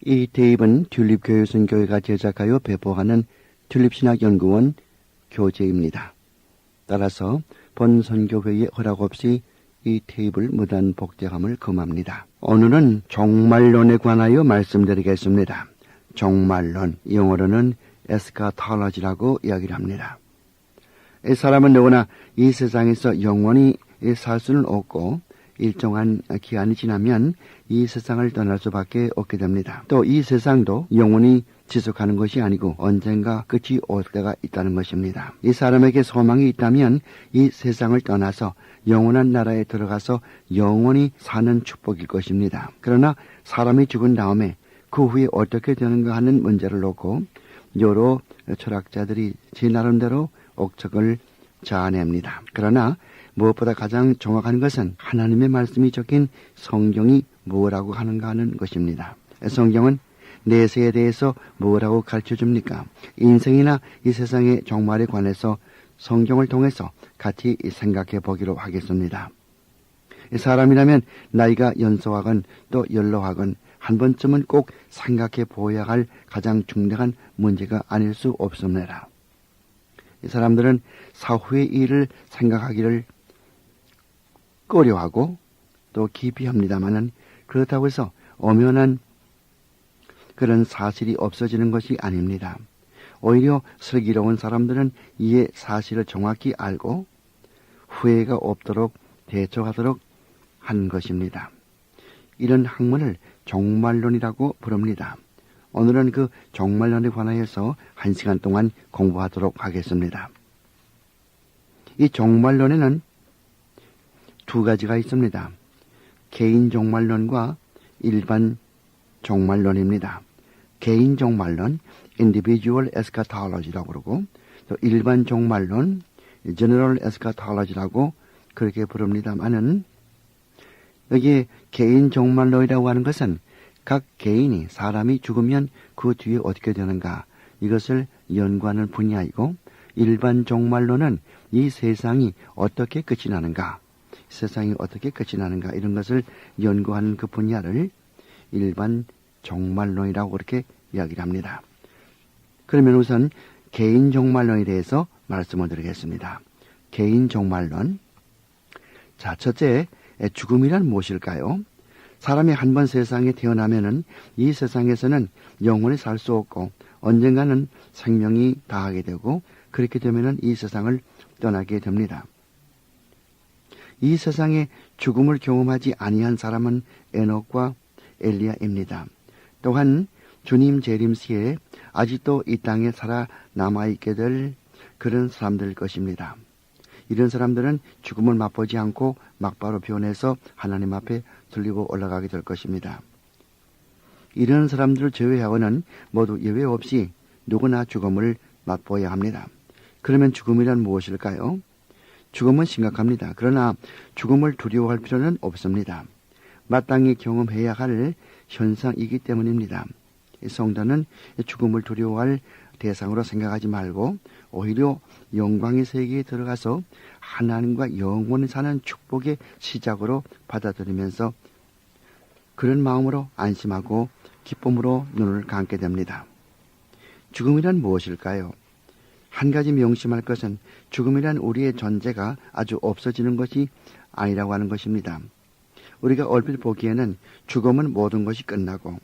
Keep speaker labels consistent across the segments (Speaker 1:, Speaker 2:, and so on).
Speaker 1: 이 대입은 튤립교회선교회가 제작하여 배포하는 튤립신학연구원 교재입니다. 따라서 본 선교회의 허락 없이 이 테이블 무단 복제함을 금합니다. 오늘은 종말론에 관하여 말씀드리겠습니다. 종말론, 영어로는 에스카톨로지라고 이야기를 합니다. 이 사람은 누구나 이 세상에서 영원히 살 수는 없고 일정한 기한이 지나면 이 세상을 떠날 수밖에 없게 됩니다. 또 이 세상도 영원히 지속하는 것이 아니고 언젠가 끝이 올 때가 있다는 것입니다. 이 사람에게 소망이 있다면 이 세상을 떠나서 영원한 나라에 들어가서 영원히 사는 축복일 것입니다. 그러나 사람이 죽은 다음에 그 후에 어떻게 되는가 하는 문제를 놓고 여러 철학자들이 제 나름대로 옥석을 자아냅니다. 그러나 무엇보다 가장 정확한 것은 하나님의 말씀이 적힌 성경이 뭐라고 하는가 하는 것입니다. 성경은 내세에 대해서 뭐라고 가르쳐줍니까? 인생이나 이 세상의 종말에 관해서 성경을 통해서 같이 생각해 보기로 하겠습니다. 사람이라면 나이가 연소하건 또 연로하건 한 번쯤은 꼭 생각해 보아야 할 가장 중대한 문제가 아닐 수 없습니다. 이 사람들은 사후의 일을 생각하기를 꺼려하고 또 깊이 합니다마는 그렇다고 해서 엄연한 그런 사실이 없어지는 것이 아닙니다. 오히려 슬기로운 사람들은 이에 사실을 정확히 알고 후회가 없도록 대처하도록 한 것입니다. 이런 학문을 종말론이라고 부릅니다. 오늘은 그 종말론에 관하여서 1시간 동안 공부하도록 하겠습니다. 이 종말론에는 두 가지가 있습니다. 개인 종말론과 일반 종말론입니다. 개인 종말론, individual eschatology라고 그러고 또 일반 종말론, general eschatology라고 그렇게 부릅니다만은 여기에 개인 종말론이라고 하는 것은 각 개인이 사람이 죽으면 그 뒤에 어떻게 되는가 이것을 연구하는 분야이고 일반 종말론은 이 세상이 어떻게 끝이 나는가 세상이 어떻게 끝이 나는가 이런 것을 연구하는 그 분야를 일반 종말론이라고 그렇게 이야기를 합니다. 그러면 우선 개인 종말론에 대해서 말씀을 드리겠습니다. 개인 종말론. 자, 첫째, 죽음이란 무엇일까요? 사람이 한 번 세상에 태어나면은 이 세상에서는 영원히 살 수 없고 언젠가는 생명이 다하게 되고 그렇게 되면은 이 세상을 떠나게 됩니다. 이 세상에 죽음을 경험하지 아니한 사람은 에녹과 엘리야입니다. 또한 주님 재림 시에 아직도 이 땅에 살아남아있게 될 그런 사람들 것입니다. 이런 사람들은 죽음을 맛보지 않고 막바로 변해서 하나님 앞에 들리고 올라가게 될 것입니다. 이런 사람들을 제외하고는 모두 예외 없이 누구나 죽음을 맛보아야 합니다. 그러면 죽음이란 무엇일까요? 죽음은 심각합니다. 그러나 죽음을 두려워할 필요는 없습니다. 마땅히 경험해야 할 현상이기 때문입니다. 성도는 죽음을 두려워할 대상으로 생각하지 말고 오히려 영광의 세계에 들어가서 하나님과 영원히 사는 축복의 시작으로 받아들이면서 그런 마음으로 안심하고 기쁨으로 눈을 감게 됩니다. 죽음이란 무엇일까요? 한 가지 명심할 것은 죽음이란 우리의 존재가 아주 없어지는 것이 아니라고 하는 것입니다. 우리가 얼핏 보기에는 죽음은 모든 것이 끝나고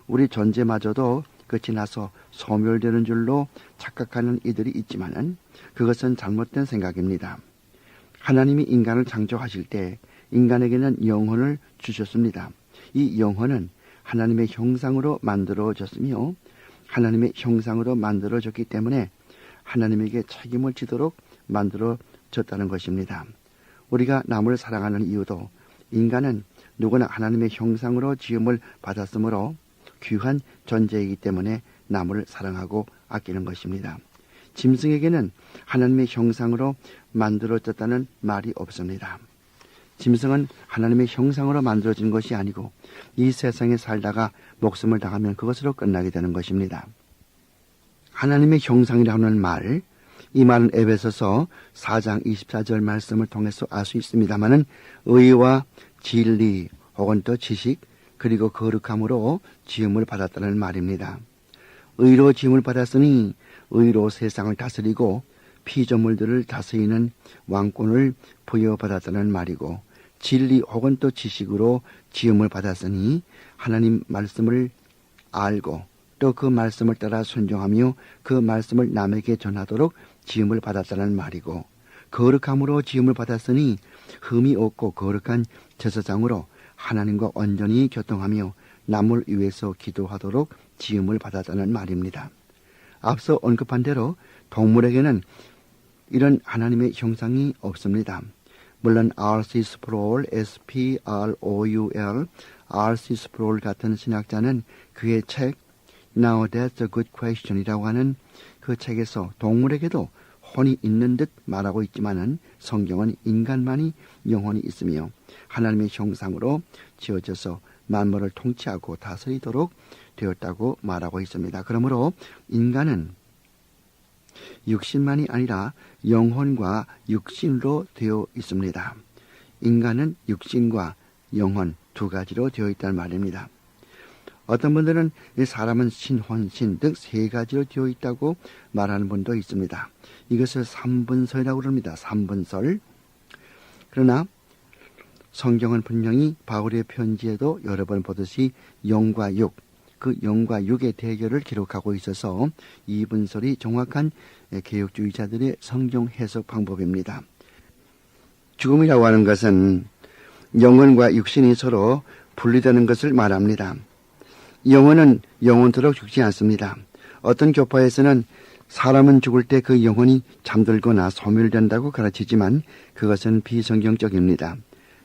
Speaker 1: 우리 존재마저도 끝이 나서 소멸되는 줄로 착각하는 이들이 있지만은 그것은 잘못된 생각입니다. 하나님이 인간을 창조하실 때 인간에게는 영혼을 주셨습니다. 이 영혼은 하나님의 형상으로 만들어졌으며 하나님의 형상으로 만들어졌기 때문에 하나님에게 책임을 지도록 만들어졌다는 것입니다. 우리가 남을 사랑하는 이유도 인간은 누구나 하나님의 형상으로 지음을 받았으므로 귀한 존재이기 때문에 남을 사랑하고 아끼는 것입니다. 짐승에게는 하나님의 형상으로 만들어졌다는 말이 없습니다. 짐승은 하나님의 형상으로 만들어진 것이 아니고 이 세상에 살다가 목숨을 다하면 그것으로 끝나게 되는 것입니다. 하나님의 형상이라는 말, 이 말은 에베소서 4장 24절 말씀을 통해서 알 수 있습니다마는 의와 진리 혹은 또 지식, 그리고 거룩함으로 지음을 받았다는 말입니다. 의로 지음을 받았으니 의로 세상을 다스리고 피조물들을 다스리는 왕권을 부여받았다는 말이고, 진리 혹은 또 지식으로 지음을 받았으니 하나님 말씀을 알고 또 그 말씀을 따라 순종하며 그 말씀을 남에게 전하도록 지음을 받았다는 말이고, 거룩함으로 지음을 받았으니 흠이 없고 거룩한 제사장으로 하나님과 온전히 교통하며 남을 위해서 기도하도록 지음을 받았다는 말입니다. 앞서 언급한 대로 동물에게는 이런 하나님의 형상이 없습니다. 물론 R.C. 스프롤, S.P.R.O.U.L, R.C. 스프롤 같은 신학자는 그의 책 Now That's a Good Question이라고 하는 그 책에서 동물에게도 혼이 있는 듯 말하고 있지만은 성경은 인간만이 영혼이 있으며 하나님의 형상으로 지어져서 만물을 통치하고 다스리도록 되었다고 말하고 있습니다. 그러므로 인간은 육신만이 아니라 영혼과 육신으로 되어 있습니다. 인간은 육신과 영혼 두 가지로 되어 있다는 말입니다. 어떤 분들은 사람은 신혼신 등 세 가지로 되어 있다고 말하는 분도 있습니다. 이것을 삼분설이라고 합니다. 삼분설. 그러나 성경은 분명히 바울의 편지에도 여러 번 보듯이 영과 육, 그 영과 육의 대결을 기록하고 있어서 이분설이 정확한 개혁주의자들의 성경 해석 방법입니다. 죽음이라고 하는 것은 영혼과 육신이 서로 분리되는 것을 말합니다. 영혼은 영원토록 죽지 않습니다. 어떤 교파에서는 사람은 죽을 때 그 영혼이 잠들거나 소멸된다고 가르치지만 그것은 비성경적입니다.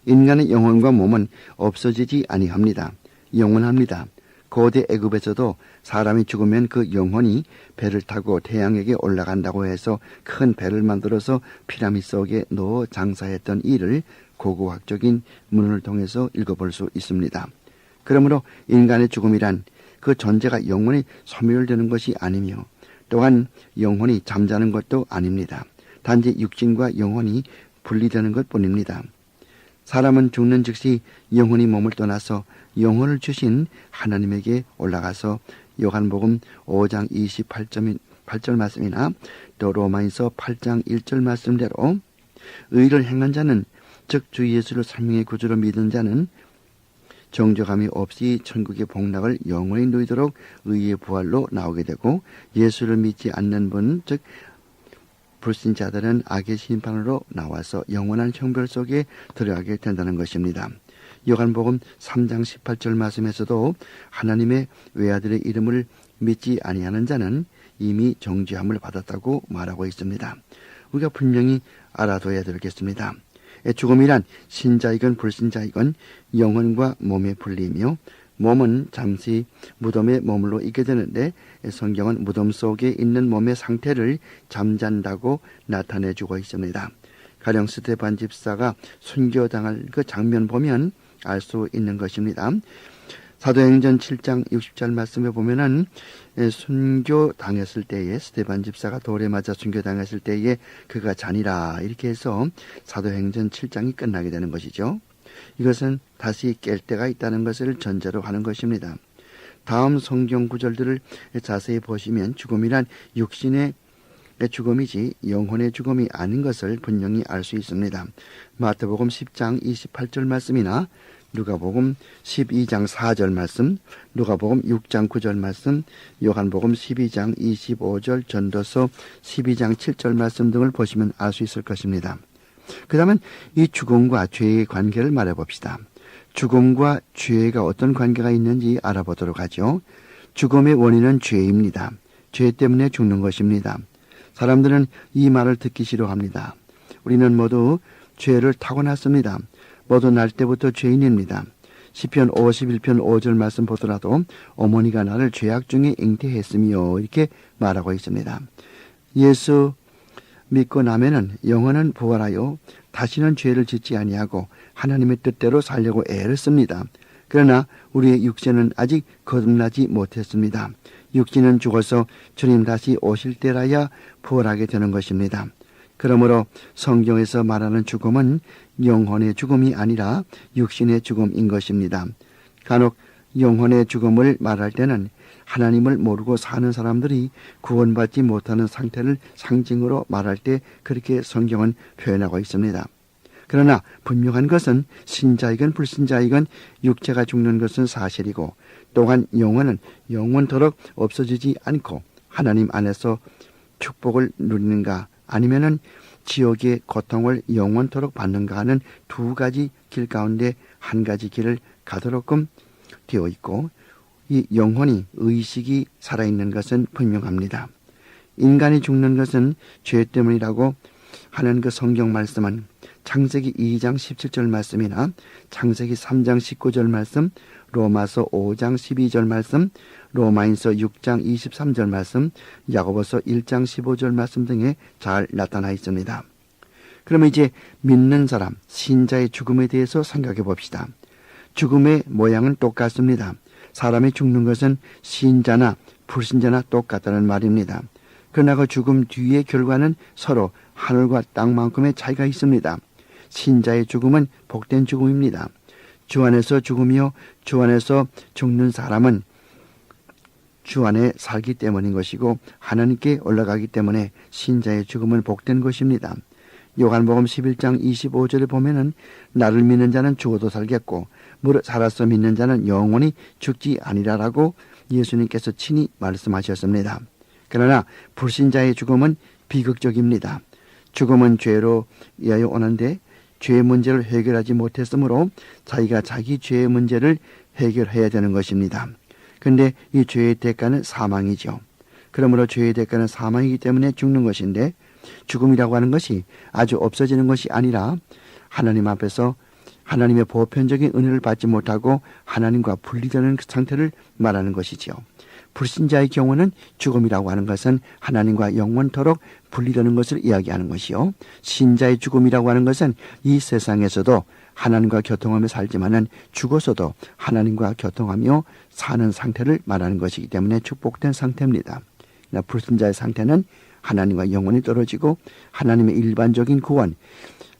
Speaker 1: 인간의 영혼과 몸은 없어지지 아니합니다. 영원합니다. 고대 애굽에서도 사람이 죽으면 그 영혼이 배를 타고 태양에게 올라간다고 해서 큰 배를 만들어서 피라미드 속에 넣어 장사했던 일을 고고학적인 문헌을 통해서 읽어볼 수 있습니다. 그러므로 인간의 죽음이란 그 존재가 영원히 소멸되는 것이 아니며 또한 영혼이 잠자는 것도 아닙니다. 단지 육신과 영혼이 분리되는 것뿐입니다. 사람은 죽는 즉시 영혼이 몸을 떠나서 영혼을 주신 하나님에게 올라가서 요한복음 5장 28절 말씀이나 또 로마서 8장 1절 말씀대로 의를 행한 자는 즉 주 예수를 생명의 구주로 믿은 자는 정죄감이 없이 천국의 복락을 영원히 누리도록 의의 부활로 나오게 되고, 예수를 믿지 않는 분, 즉 불신자들은 악의 심판으로 나와서 영원한 형벌 속에 들어가게 된다는 것입니다. 요한복음 3장 18절 말씀에서도 하나님의 외아들의 이름을 믿지 아니하는 자는 이미 정죄함을 받았다고 말하고 있습니다. 우리가 분명히 알아둬야 되겠습니다. 죽음이란 신자이건 불신자이건 영혼과 몸에 분리며, 몸은 잠시 무덤에 머물러 있게 되는데 성경은 무덤 속에 있는 몸의 상태를 잠잔다고 나타내주고 있습니다. 가령 스데반 집사가 순교당할 그 장면 보면 알 수 있는 것입니다. 사도행전 7장 60절 말씀에 보면은 순교당했을 때에 스데반 집사가 돌에 맞아 순교당했을 때에 그가 자니라 이렇게 해서 사도행전 7장이 끝나게 되는 것이죠. 이것은 다시 깰 때가 있다는 것을 전제로 하는 것입니다. 다음 성경 구절들을 자세히 보시면 죽음이란 육신의 죽음이지 영혼의 죽음이 아닌 것을 분명히 알 수 있습니다. 마태복음 10장 28절 말씀이나 누가복음 12장 4절 말씀, 누가복음 6장 9절 말씀, 요한복음 12장 25절, 전도서 12장 7절 말씀 등을 보시면 알 수 있을 것입니다. 그 다음은 이 죽음과 죄의 관계를 말해봅시다. 죽음과 죄가 어떤 관계가 있는지 알아보도록 하죠. 죽음의 원인은 죄입니다. 죄 때문에 죽는 것입니다. 사람들은 이 말을 듣기 싫어합니다. 우리는 모두 죄를 타고났습니다. 모두 날 때부터 죄인입니다. 시편 51편 5절 말씀 보더라도 어머니가 나를 죄악 중에 잉태했으며 이렇게 말하고 있습니다. 예수 믿고 나면은 영혼은 부활하여 다시는 죄를 짓지 아니하고 하나님의 뜻대로 살려고 애를 씁니다. 그러나 우리의 육체는 아직 거듭나지 못했습니다. 육신은 죽어서 주님 다시 오실 때라야 부활하게 되는 것입니다. 그러므로 성경에서 말하는 죽음은 영혼의 죽음이 아니라 육신의 죽음인 것입니다. 간혹 영혼의 죽음을 말할 때는 하나님을 모르고 사는 사람들이 구원받지 못하는 상태를 상징으로 말할 때 그렇게 성경은 표현하고 있습니다. 그러나 분명한 것은 신자이건 불신자이건 육체가 죽는 것은 사실이고, 또한 영혼은 영원토록 없어지지 않고 하나님 안에서 축복을 누리는가 아니면은 지옥의 고통을 영원토록 받는가 하는 두 가지 길 가운데 한 가지 길을 가도록끔 되어 있고, 이 영혼이 의식이 살아있는 것은 분명합니다. 인간이 죽는 것은 죄 때문이라고 하는 그 성경 말씀은 창세기 2장 17절 말씀이나 창세기 3장 19절 말씀, 로마서 5장 12절 말씀, 로마인서 6장 23절 말씀, 야고보서 1장 15절 말씀 등에 잘 나타나 있습니다. 그러면 이제 믿는 사람, 신자의 죽음에 대해서 생각해 봅시다. 죽음의 모양은 똑같습니다. 사람이 죽는 것은 신자나 불신자나 똑같다는 말입니다. 그러나 그 죽음 뒤의 결과는 서로 하늘과 땅만큼의 차이가 있습니다. 신자의 죽음은 복된 죽음입니다. 주 안에서 죽으며 주 안에서 죽는 사람은 주 안에 살기 때문인 것이고 하나님께 올라가기 때문에 신자의 죽음은 복된 것입니다. 요한복음 11장 25절에 보면은 나를 믿는 자는 죽어도 살겠고 무릇 살아서 믿는 자는 영원히 죽지 아니라라고 예수님께서 친히 말씀하셨습니다. 그러나 불신자의 죽음은 비극적입니다. 죽음은 죄로 인하여 오는데 죄의 문제를 해결하지 못했으므로 자기가 자기 죄의 문제를 해결해야 되는 것입니다. 그런데 이 죄의 대가는 사망이죠. 그러므로 죄의 대가는 사망이기 때문에 죽는 것인데, 죽음이라고 하는 것이 아주 없어지는 것이 아니라 하나님 앞에서 하나님의 보편적인 은혜를 받지 못하고 하나님과 분리되는 상태를 말하는 것이지요. 불신자의 경우는 죽음이라고 하는 것은 하나님과 영원토록 분리되는 것을 이야기하는 것이요. 신자의 죽음이라고 하는 것은 이 세상에서도 하나님과 교통하며 살지만은 죽어서도 하나님과 교통하며 사는 상태를 말하는 것이기 때문에 축복된 상태입니다. 불신자의 상태는 하나님과 영원히 떨어지고 하나님의 일반적인 구원,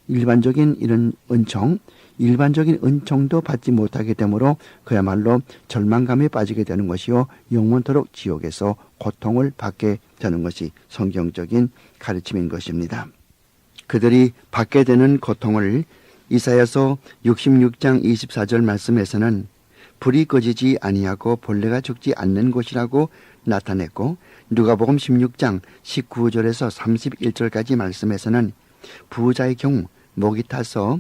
Speaker 1: 일반적인 이런 은총, 일반적인 은총도 받지 못하게 되므로 그야말로 절망감에 빠지게 되는 것이요, 영원토록 지옥에서 고통을 받게 되는 것이 성경적인 가르침인 것입니다. 그들이 받게 되는 고통을 이사야서 66장 24절 말씀에서는 불이 꺼지지 아니하고 벌레가 죽지 않는 곳이라고 나타냈고, 누가복음 16장 19절에서 31절까지 말씀에서는 부자의 경우 목이 타서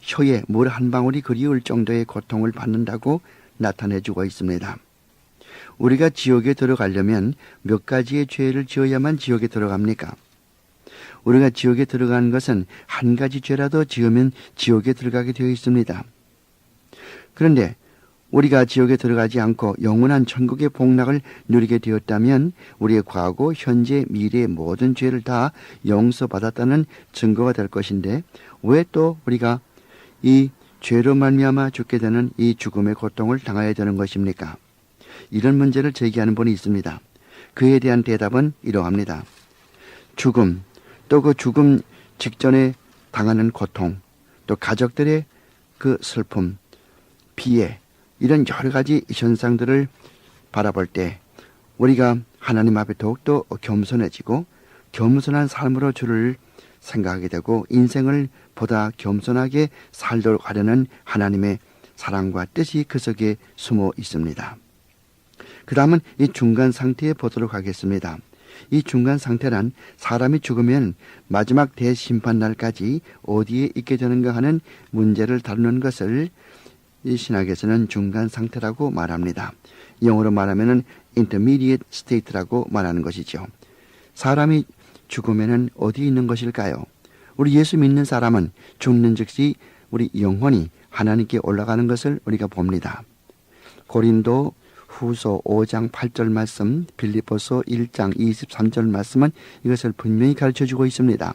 Speaker 1: 혀에 물 한 방울이 그리울 정도의 고통을 받는다고 나타내주고 있습니다. 우리가 지옥에 들어가려면 몇 가지의 죄를 지어야만 지옥에 들어갑니까? 우리가 지옥에 들어가는 것은 한 가지 죄라도 지으면 지옥에 들어가게 되어 있습니다. 그런데 우리가 지옥에 들어가지 않고 영원한 천국의 복락을 누리게 되었다면 우리의 과거, 현재, 미래의 모든 죄를 다 용서받았다는 증거가 될 것인데, 왜 또 우리가 이 죄로 말미암아 죽게 되는 이 죽음의 고통을 당해야 되는 것입니까? 이런 문제를 제기하는 분이 있습니다. 그에 대한 대답은 이러합니다. 죽음, 또 그 죽음 직전에 당하는 고통, 또 가족들의 그 슬픔, 피해, 이런 여러 가지 현상들을 바라볼 때 우리가 하나님 앞에 더욱더 겸손해지고 겸손한 삶으로 주를 생각하게 되고 인생을 보다 겸손하게 살도록 하려는 하나님의 사랑과 뜻이 그 속에 숨어 있습니다. 그 다음은 이 중간 상태에 보도록 하겠습니다. 이 중간 상태란 사람이 죽으면 마지막 대심판 날까지 어디에 있게 되는가 하는 문제를 다루는 것을 이 신학에서는 중간 상태라고 말합니다. 영어로 말하면은 intermediate state라고 말하는 것이죠. 사람이 죽으면은 어디 있는 것일까요? 우리 예수 믿는 사람은 죽는 즉시 우리 영혼이 하나님께 올라가는 것을 우리가 봅니다. 고린도 후서 5장 8절 말씀, 빌립보서 1장 23절 말씀은 이것을 분명히 가르쳐주고 있습니다.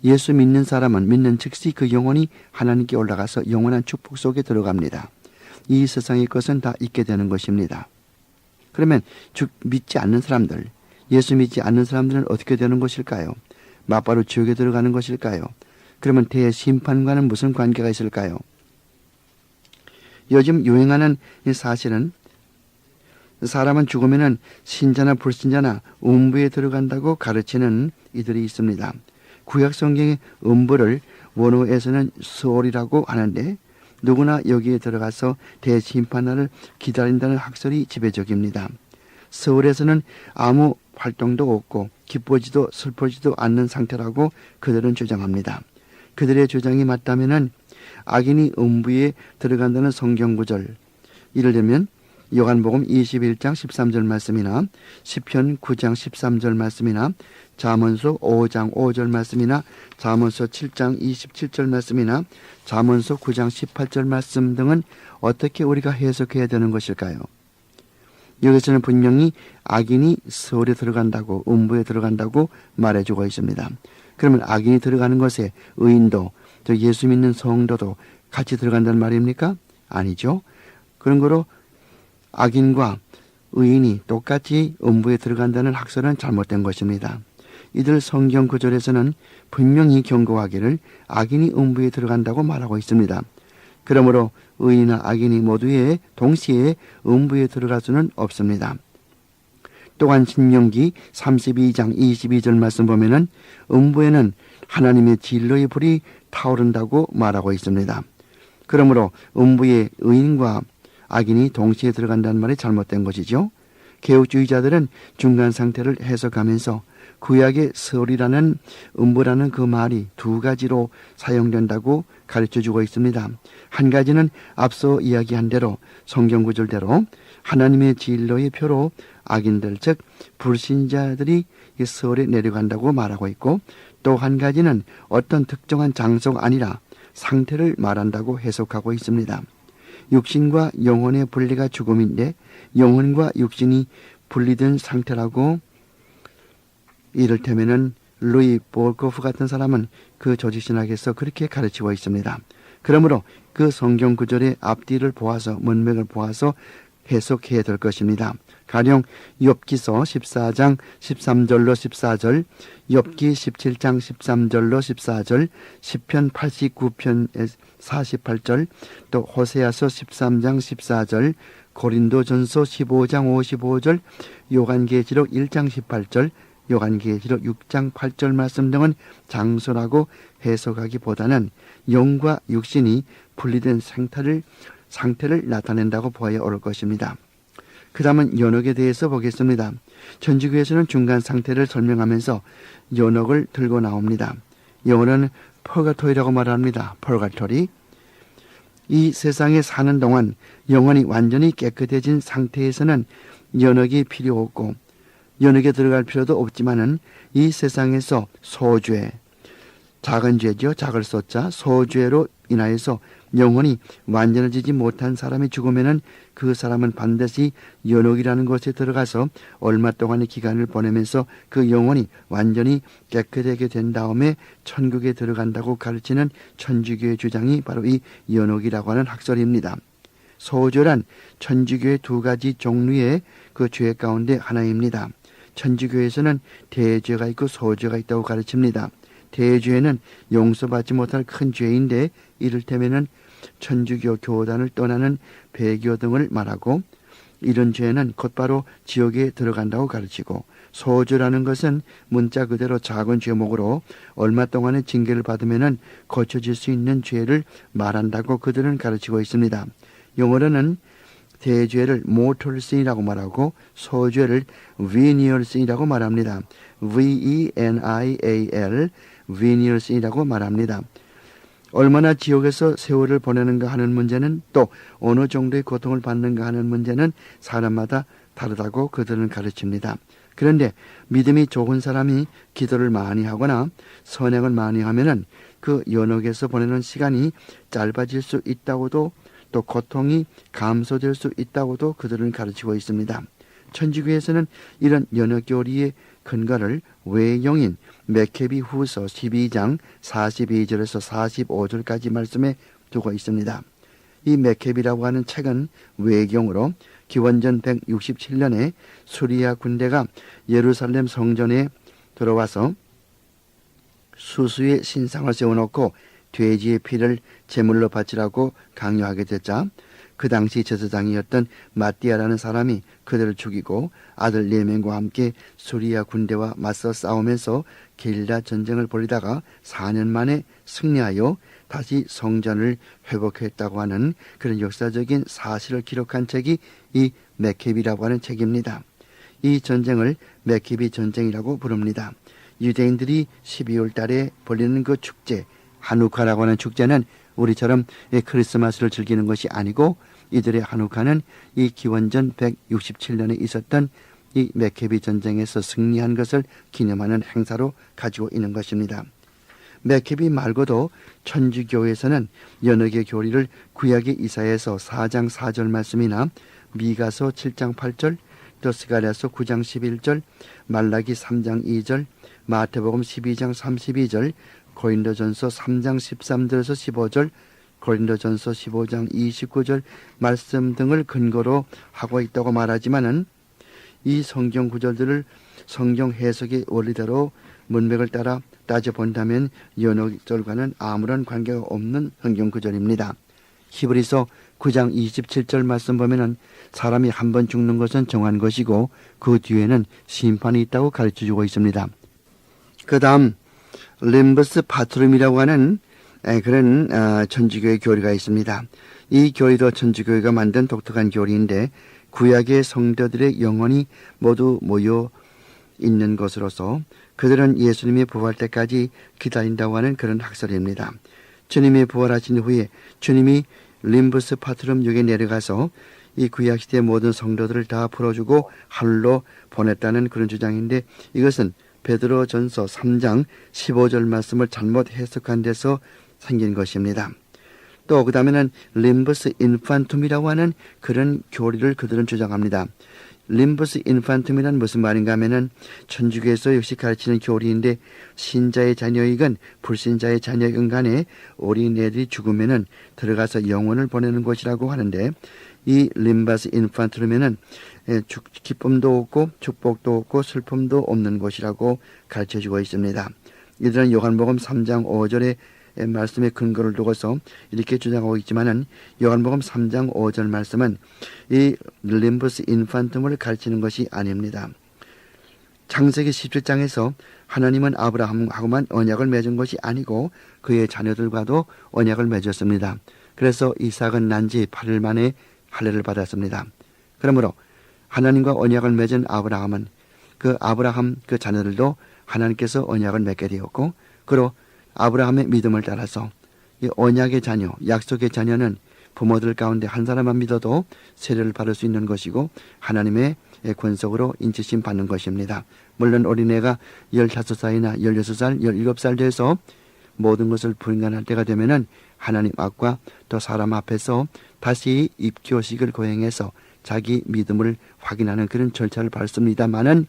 Speaker 1: 예수 믿는 사람은 믿는 즉시 그 영혼이 하나님께 올라가서 영원한 축복 속에 들어갑니다. 이 세상의 것은 다 잊게 되는 것입니다. 그러면 믿지 않는 사람들, 예수 믿지 않는 사람들은 어떻게 되는 것일까요? 맞바로 지옥에 들어가는 것일까요? 그러면 대심판과는 무슨 관계가 있을까요? 요즘 유행하는 이 사실은 사람은 죽으면은 신자나 불신자나 음부에 들어간다고 가르치는 이들이 있습니다. 구약 성경의 음부를 원어에서는 스올이라고 하는데 누구나 여기에 들어가서 대심판날을 기다린다는 학설이 지배적입니다. 스올에서는 아무 활동도 없고 기쁘지도 슬프지도 않는 상태라고 그들은 주장합니다. 그들의 주장이 맞다면은 악인이 음부에 들어간다는 성경 구절, 예를 들면 요한복음 21장 13절 말씀이나 시편 9장 13절 말씀이나 잠언서 5장 5절 말씀이나 잠언서 7장 27절 말씀이나 잠언서 9장 18절 말씀 등은 어떻게 우리가 해석해야 되는 것일까요? 여기서는 분명히 악인이 스올에 들어간다고, 음부에 들어간다고 말해주고 있습니다. 그러면 악인이 들어가는 것에 의인도, 또 예수 믿는 성도도 같이 들어간다는 말입니까? 아니죠. 그런 거로 악인과 의인이 똑같이 음부에 들어간다는 학설은 잘못된 것입니다. 이들 성경 구절에서는 분명히 경고하기를 악인이 음부에 들어간다고 말하고 있습니다. 그러므로 의인이나 악인이 모두에 동시에 음부에 들어갈 수는 없습니다. 또한 신명기 32장 22절 말씀 보면은 음부에는 하나님의 진로의 불이 타오른다고 말하고 있습니다. 그러므로 음부에 의인과 악인이 동시에 들어간다는 말이 잘못된 것이죠. 개혁주의자들은 중간 상태를 해석하면서 구약의 스올이라는 음부라는 그 말이 두 가지로 사용된다고 가르쳐주고 있습니다. 한 가지는 앞서 이야기한 대로 성경 구절대로 하나님의 진로의 표로 악인들 즉 불신자들이 이 스올에 내려간다고 말하고 있고, 또 한 가지는 어떤 특정한 장소가 아니라 상태를 말한다고 해석하고 있습니다. 육신과 영혼의 분리가 죽음인데 영혼과 육신이 분리된 상태라고, 이를테면은 루이 볼코프 같은 사람은 그 조직신학에서 그렇게 가르치고 있습니다. 그러므로 그 성경 구절의 앞뒤를 보아서 문맥을 보아서 해석해야 될 것입니다. 가령 욥기서 14장 13절로 14절, 욥기 17장 13절로 14절, 시편 89편 48절, 또 호세아서 13장 14절, 고린도전서 15장 55절, 요한계시록 1장 18절, 요한계시록 6장 8절 말씀 등은 장소라고 해석하기보다는 영과 육신이 분리된 상태를 나타낸다고 보아야 옳을 것입니다. 그 다음은 연옥에 대해서 보겠습니다. 천주교에서는 중간 상태를 설명하면서 연옥을 들고 나옵니다. 영어로는 펄가토리라고 말합니다. 펄가토리. 이 세상에 사는 동안 영혼이 완전히 깨끗해진 상태에서는 연옥이 필요 없고 연옥에 들어갈 필요도 없지만은 이 세상에서 소죄, 작은 죄죠. 작을 쏘자 소죄로 인하여서 영혼이 완전해지지 못한 사람이 죽으면은 그 사람은 반드시 연옥이라는 곳에 들어가서 얼마 동안의 기간을 보내면서 그 영혼이 완전히 깨끗하게 된 다음에 천국에 들어간다고 가르치는 천주교의 주장이 바로 이 연옥이라고 하는 학설입니다. 소죄란 천주교의 두 가지 종류의 그 죄 가운데 하나입니다. 천주교에서는 대죄가 있고 소죄가 있다고 가르칩니다. 대죄는 용서받지 못할 큰 죄인데 이를테면은 천주교 교단을 떠나는 배교 등을 말하고, 이런 죄는 곧바로 지옥에 들어간다고 가르치고, 소죄라는 것은 문자 그대로 작은 죄목으로 얼마 동안의 징계를 받으면은 고쳐질 수 있는 죄를 말한다고 그들은 가르치고 있습니다. 영어로는 대죄를 mortal sin이라고 말하고 소죄를 venial sin이라고 말합니다. V-E-N-I-A-L venial sin이라고 말합니다. 얼마나 지옥에서 세월을 보내는가 하는 문제는, 또 어느 정도의 고통을 받는가 하는 문제는 사람마다 다르다고 그들은 가르칩니다. 그런데 믿음이 좋은 사람이 기도를 많이 하거나 선행을 많이 하면은 그 연옥에서 보내는 시간이 짧아질 수 있다고도, 또 고통이 감소될 수 있다고도 그들은 가르치고 있습니다. 천주교에서는 이런 연옥교리의 근거를 외경인 메케비 후서 12장 42절에서 45절까지 말씀에 두고 있습니다. 이 메케비라고 하는 책은 외경으로 기원전 167년에 수리아 군대가 예루살렘 성전에 들어와서 수수의 신상을 세워놓고 돼지의 피를 제물로 바치라고 강요하게 됐자 그 당시 제사장이었던 마띠아라는 사람이 그들을 죽이고 아들 4명과 함께 수리아 군대와 맞서 싸우면서 게릴라 전쟁을 벌이다가 4년 만에 승리하여 다시 성전을 회복했다고 하는 그런 역사적인 사실을 기록한 책이 이 메케비라고 하는 책입니다. 이 전쟁을 메케비 전쟁이라고 부릅니다. 유대인들이 12월 달에 벌이는 그 축제, 하누카라고 하는 축제는 우리처럼 크리스마스를 즐기는 것이 아니고 이들의 하누카는 이 기원전 167년에 있었던 이 메케비 전쟁에서 승리한 것을 기념하는 행사로 가지고 있는 것입니다. 메케비 말고도 천주교에서는 여러 개 교리를 구약의 이사야서 4장 4절 말씀이나 미가서 7장 8절, 또 스가랴서 9장 11절, 말라기 3장 2절, 마태복음 12장 32절, 고린도전서 3장 13절에서 15절, 고린도전서 15장 29절 말씀 등을 근거로 하고 있다고 말하지만은 이 성경 구절들을 성경 해석의 원리대로 문맥을 따라 따져본다면 연어절과는 아무런 관계가 없는 성경 구절입니다. 히브리서 9장 27절 말씀 보면은 사람이 한 번 죽는 것은 정한 것이고 그 뒤에는 심판이 있다고 가르쳐주고 있습니다. 그 다음 림버스 파트룸이라고 하는 그런 천주교의 교리가 있습니다. 이 교리도 천주교회가 만든 독특한 교리인데 구약의 성도들의 영혼이 모두 모여 있는 것으로서 그들은 예수님이 부활 때까지 기다린다고 하는 그런 학설입니다. 주님이 부활하신 후에 주님이 림버스 파트룸 육에 내려가서 이 구약시대의 모든 성도들을 다 풀어주고 하늘로 보냈다는 그런 주장인데 이것은 베드로전서 3장 15절 말씀을 잘못 해석한 데서 생긴 것입니다. 또 그 다음에는 림버스 인판툼이라고 하는 그런 교리를 그들은 주장합니다. 림버스 인판툼이란 무슨 말인가 하면은 천주교에서 역시 가르치는 교리인데 신자의 자녀이건 불신자의 자녀이건 간에 어린애들이 죽으면은 들어가서 영혼을 보내는 곳이라고 하는데 이 림버스 인판툼에는 기쁨도 없고 축복도 없고 슬픔도 없는 곳이라고 가르쳐주고 있습니다. 이들은 요한복음 3장 5절의 말씀의 근거를 두고서 이렇게 주장하고 있지만은 요한복음 3장 5절 말씀은 이 림버스 인판툼을 가르치는 것이 아닙니다. 창세기 17장에서 하나님은 아브라함하고만 언약을 맺은 것이 아니고 그의 자녀들과도 언약을 맺었습니다. 그래서 이삭은 난지 8일 만에 할례를 받았습니다. 그러므로 하나님과 언약을 맺은 아브라함은 그 아브라함 그 자녀들도 하나님께서 언약을 맺게 되었고 그로 아브라함의 믿음을 따라서 이 언약의 자녀, 약속의 자녀는 부모들 가운데 한 사람만 믿어도 세례를 받을 수 있는 것이고 하나님의 권속으로 인치심 받는 것입니다. 물론 어린애가 15살이나 16살, 17살 돼서 모든 것을 불인간할 때가 되면은 하나님 앞과 또 사람 앞에서 다시 입교식을 거행해서 자기 믿음을 확인하는 그런 절차를 밟습니다만은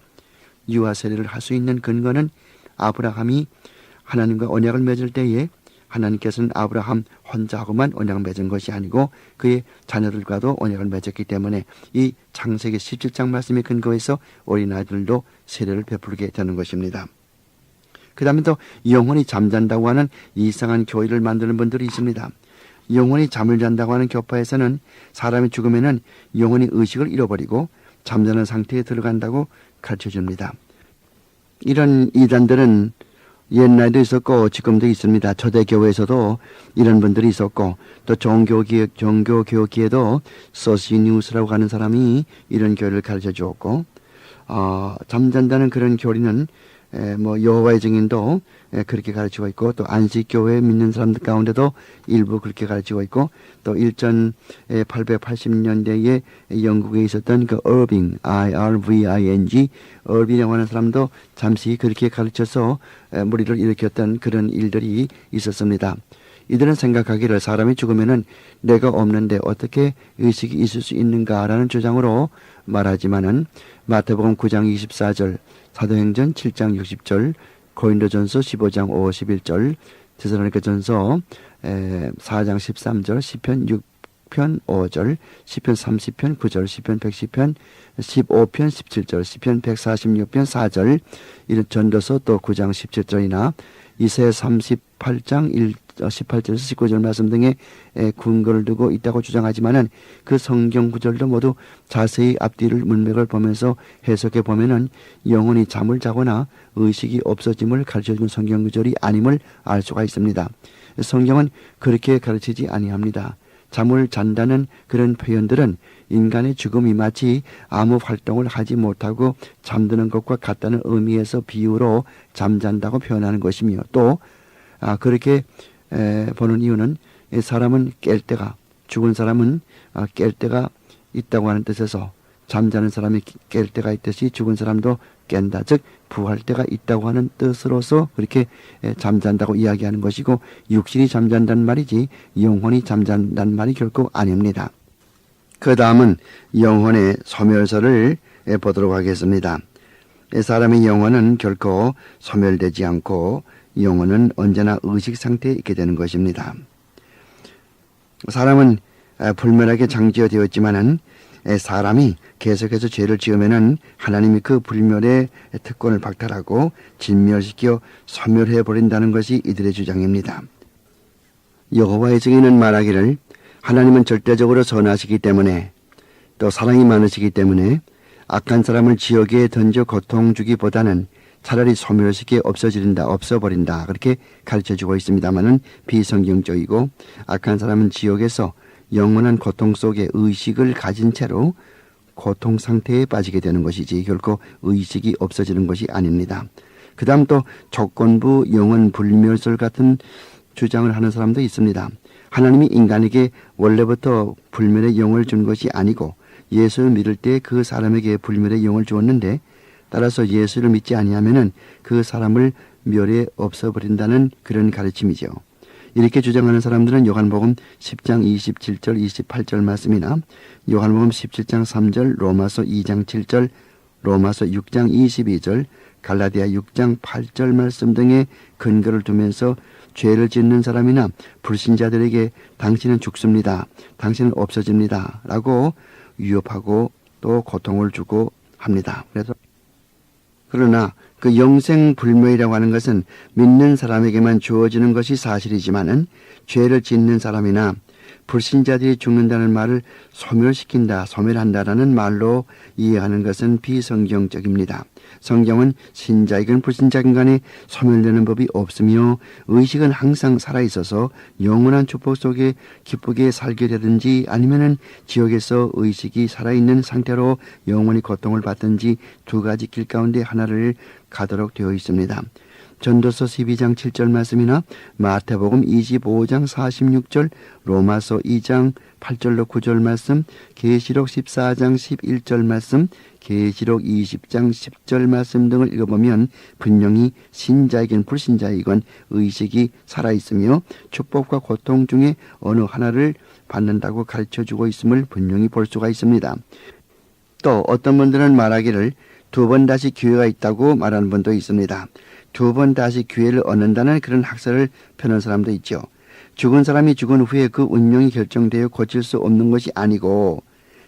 Speaker 1: 유아 세례를 할 수 있는 근거는 아브라함이 하나님과 언약을 맺을 때에 하나님께서는 아브라함 혼자하고만 언약을 맺은 것이 아니고 그의 자녀들과도 언약을 맺었기 때문에 이 창세기 17장 말씀에 근거해서 어린아이들도 세례를 베풀게 되는 것입니다. 그 다음에 또 영혼이 잠잔다고 하는 이상한 교리를 만드는 분들이 있습니다. 영혼이 잠을 잔다고 하는 교파에서는 사람이 죽으면은 영혼이 의식을 잃어버리고 잠자는 상태에 들어간다고 가르쳐줍니다. 이런 이단들은 옛날에도 있었고 지금도 있습니다. 초대교회에서도 이런 분들이 있었고 또 종교교육기에도 소시니우스라고 하는 사람이 이런 교리를 가르쳐 주었고 잠잔다는 그런 교리는 여호와의 증인도 그렇게 가르치고 있고 또 안식교회 믿는 사람들 가운데도 일부 그렇게 가르치고 있고 또 1880년대에 영국에 있었던 그 어빙 IRVING 어빙이라고 하는 사람도 잠시 그렇게 가르쳐서 무리를 일으켰던 그런 일들이 있었습니다. 이들은 생각하기를 사람이 죽으면은 내가 없는데 어떻게 의식이 있을 수 있는가라는 주장으로 말하지만은 마태복음 9장 24절, 사도행전 7장 60절, 고린도전서 15장 51절, 데살로니가전서 4장 13절, 시편 6편 5절, 시편 30편 9절, 시편 110편 15편 17절, 시편 146편 4절, 이런 전도서 또 9장 17절이나 이사야 38장 18절에서 19절 말씀 등에 근거를 두고 있다고 주장하지만은 그 성경 구절도 모두 자세히 앞뒤를 문맥을 보면서 해석해 보면은 영혼이 잠을 자거나 의식이 없어짐을 가르쳐주는 성경 구절이 아님을 알 수가 있습니다. 성경은 그렇게 가르치지 아니합니다. 잠을 잔다는 그런 표현들은 인간의 죽음이 마치 아무 활동을 하지 못하고 잠드는 것과 같다는 의미에서 비유로 잠잔다고 표현하는 것이며 또 그렇게 보는 이유는 사람은 깰 때가 죽은 사람은 깰 때가 있다고 하는 뜻에서 잠자는 사람이 깰 때가 있듯이 죽은 사람도 깬다. 즉 부활 때가 있다고 하는 뜻으로서 그렇게 잠잔다고 이야기하는 것이고 육신이 잠잔다는 말이지 영혼이 잠잔다는 말이 결코 아닙니다. 그 다음은 영혼의 소멸설을 보도록 하겠습니다. 사람의 영혼은 결코 소멸되지 않고 영혼은 언제나 의식 상태에 있게 되는 것입니다. 사람은 불멸하게 창조되었지만은 사람이 계속해서 죄를 지으면은 하나님이 그 불멸의 특권을 박탈하고 진멸시켜 소멸해 버린다는 것이 이들의 주장입니다. 여호와의 증인은 말하기를 하나님은 절대적으로 선하시기 때문에 또 사랑이 많으시기 때문에 악한 사람을 지옥에 던져 고통 주기보다는 차라리 소멸시켜 없어버린다 그렇게 가르쳐주고 있습니다마는 비성경적이고 악한 사람은 지옥에서 영원한 고통 속에 의식을 가진 채로 고통 상태에 빠지게 되는 것이지 결코 의식이 없어지는 것이 아닙니다. 그 다음 또 조건부 영원 불멸설 같은 주장을 하는 사람도 있습니다. 하나님이 인간에게 원래부터 불멸의 영을 준 것이 아니고 예수를 믿을 때 그 사람에게 불멸의 영을 주었는데 따라서 예수를 믿지 아니하면은 그 사람을 멸에 없어버린다는 그런 가르침이죠. 이렇게 주장하는 사람들은 요한복음 10장 27절 28절 말씀이나 요한복음 17장 3절 로마서 2장 7절 로마서 6장 22절 갈라디아 6장 8절 말씀 등의 근거를 두면서 죄를 짓는 사람이나 불신자들에게 당신은 죽습니다. 당신은 없어집니다. 라고 위협하고 또 고통을 주고 합니다. 그러나 그 영생불멸이라고 하는 것은 믿는 사람에게만 주어지는 것이 사실이지만은 죄를 짓는 사람이나 불신자들이 죽는다는 말을 소멸한다라는 말로 이해하는 것은 비성경적입니다. 성경은 신자이건 불신자이건 간에 소멸되는 법이 없으며 의식은 항상 살아있어서 영원한 축복 속에 기쁘게 살게 되든지 아니면은 지옥에서 의식이 살아있는 상태로 영원히 고통을 받든지 두 가지 길 가운데 하나를 가도록 되어 있습니다. 전도서 12장 7절 말씀이나 마태복음 25장 46절 로마서 2장 8절로 9절 말씀 계시록 14장 11절 말씀 계시록 20장 10절 말씀 등을 읽어보면 분명히 신자이건 불신자이건 의식이 살아있으며 축복과 고통 중에 어느 하나를 받는다고 가르쳐주고 있음을 분명히 볼 수가 있습니다. 또 어떤 분들은 말하기를 두 번 다시 기회가 있다고 말하는 분도 있습니다. 두 번 다시 기회를 얻는다는 그런 학설을 펴는 사람도 있죠. 죽은 사람이 죽은 후에 그 운명이 결정되어 고칠 수 없는 것이 아니고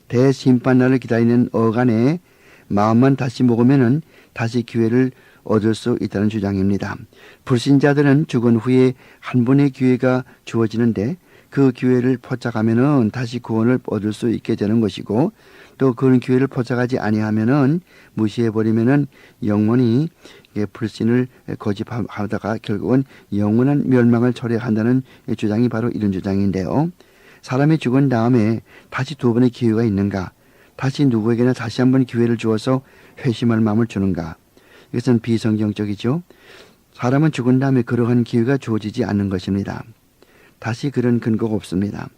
Speaker 1: 대심판날을 기다리는 어간에 마음만 다시 먹으면은 다시 기회를 얻을 수 있다는 주장입니다. 불신자들은 죽은 후에 한 번의 기회가 주어지는데 그 기회를 포착하면은 다시 구원을 얻을 수 있게 되는 것이고 또 그런 기회를 포착하지 아니하면은 무시해버리면은 영원히 불신을 고집하다가 결국은 영원한 멸망을 초래한다는 주장이 바로 이런 주장인데요. 사람이 죽은 다음에 다시 두 번의 기회가 있는가? 다시 누구에게나 다시 한 번 기회를 주어서 회심할 마음을 주는가? 이것은 비성경적이죠. 사람은 죽은 다음에 그러한 기회가 주어지지 않는 것입니다. 다시 그런 근거가 없습니다.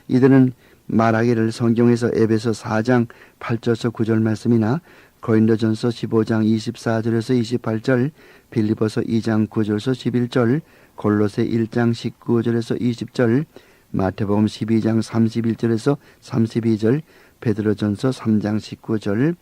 Speaker 1: 이들은 말하기를 성경에서 에베소 4장 8절에서 9절 말씀이나 고린도전서 15장 24절에서 28절, 빌립보서 2장 9절에서 11절, 골로새 1장 19절에서 20절, 마태복음 12장 31절에서 32절, 베드로전서 3장 19절,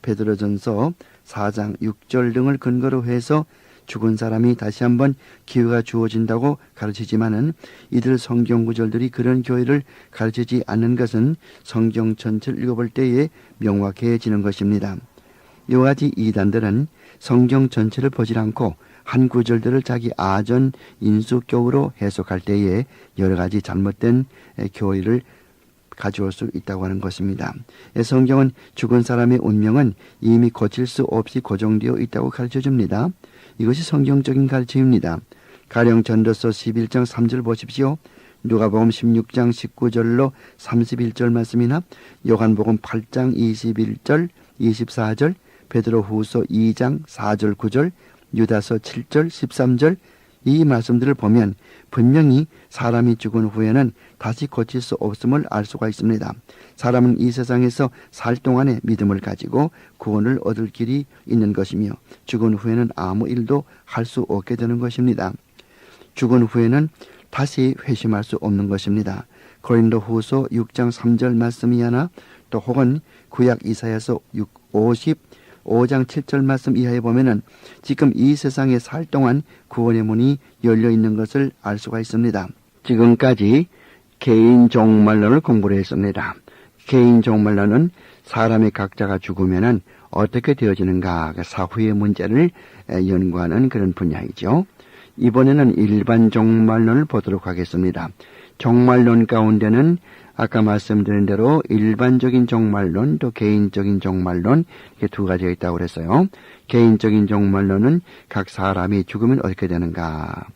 Speaker 1: 베드로전서 4장 6절 등을 근거로 해서 죽은 사람이 다시 한번 기회가 주어진다고 가르치지만은 이들 성경 구절들이 그런 교회를 가르치지 않는 것은 성경 전체를 읽어볼 때에 명확해지는 것입니다. 이와 같이 이단들은 성경 전체를 보지 않고 한 구절들을 자기 아전 인수격으로 해석할 때에 여러 가지 잘못된 교리를 가져올 수 있다고 하는 것입니다. 성경은 죽은 사람의 운명은 이미 고칠 수 없이 고정되어 있다고 가르쳐줍니다. 이것이 성경적인 가르침입니다. 가령 전도서 11장 3절 보십시오. 누가복음 16장 19절로 31절 말씀이나 요한복음 8장 21절 24절 베드로후서 2장 4절 9절 유다서 7절 13절 이 말씀들을 보면 분명히 사람이 죽은 후에는 다시 고칠 수 없음을 알 수가 있습니다. 사람은 이 세상에서 살 동안에 믿음을 가지고 구원을 얻을 길이 있는 것이며 죽은 후에는 아무 일도 할 수 없게 되는 것입니다. 죽은 후에는 다시 회심할 수 없는 것입니다. 고린도후서 6장 3절 말씀이 하나 또 혹은 구약 이사야서 55장 7절 말씀 이하에 보면은 지금 이 세상에 살 동안 구원의 문이 열려 있는 것을 알 수가 있습니다. 지금까지 개인 종말론을 공부를 했습니다. 개인 종말론은 사람의 각자가 죽으면은 어떻게 되어지는가 사후의 문제를 연구하는 그런 분야이죠. 이번에는 일반 종말론을 보도록 하겠습니다. 종말론 가운데는 아까 말씀드린 대로 일반적인 종말론 또 개인적인 종말론 이렇게 두 가지가 있다고 그랬어요. 개인적인 종말론은 각 사람이 죽으면 어떻게 되는가.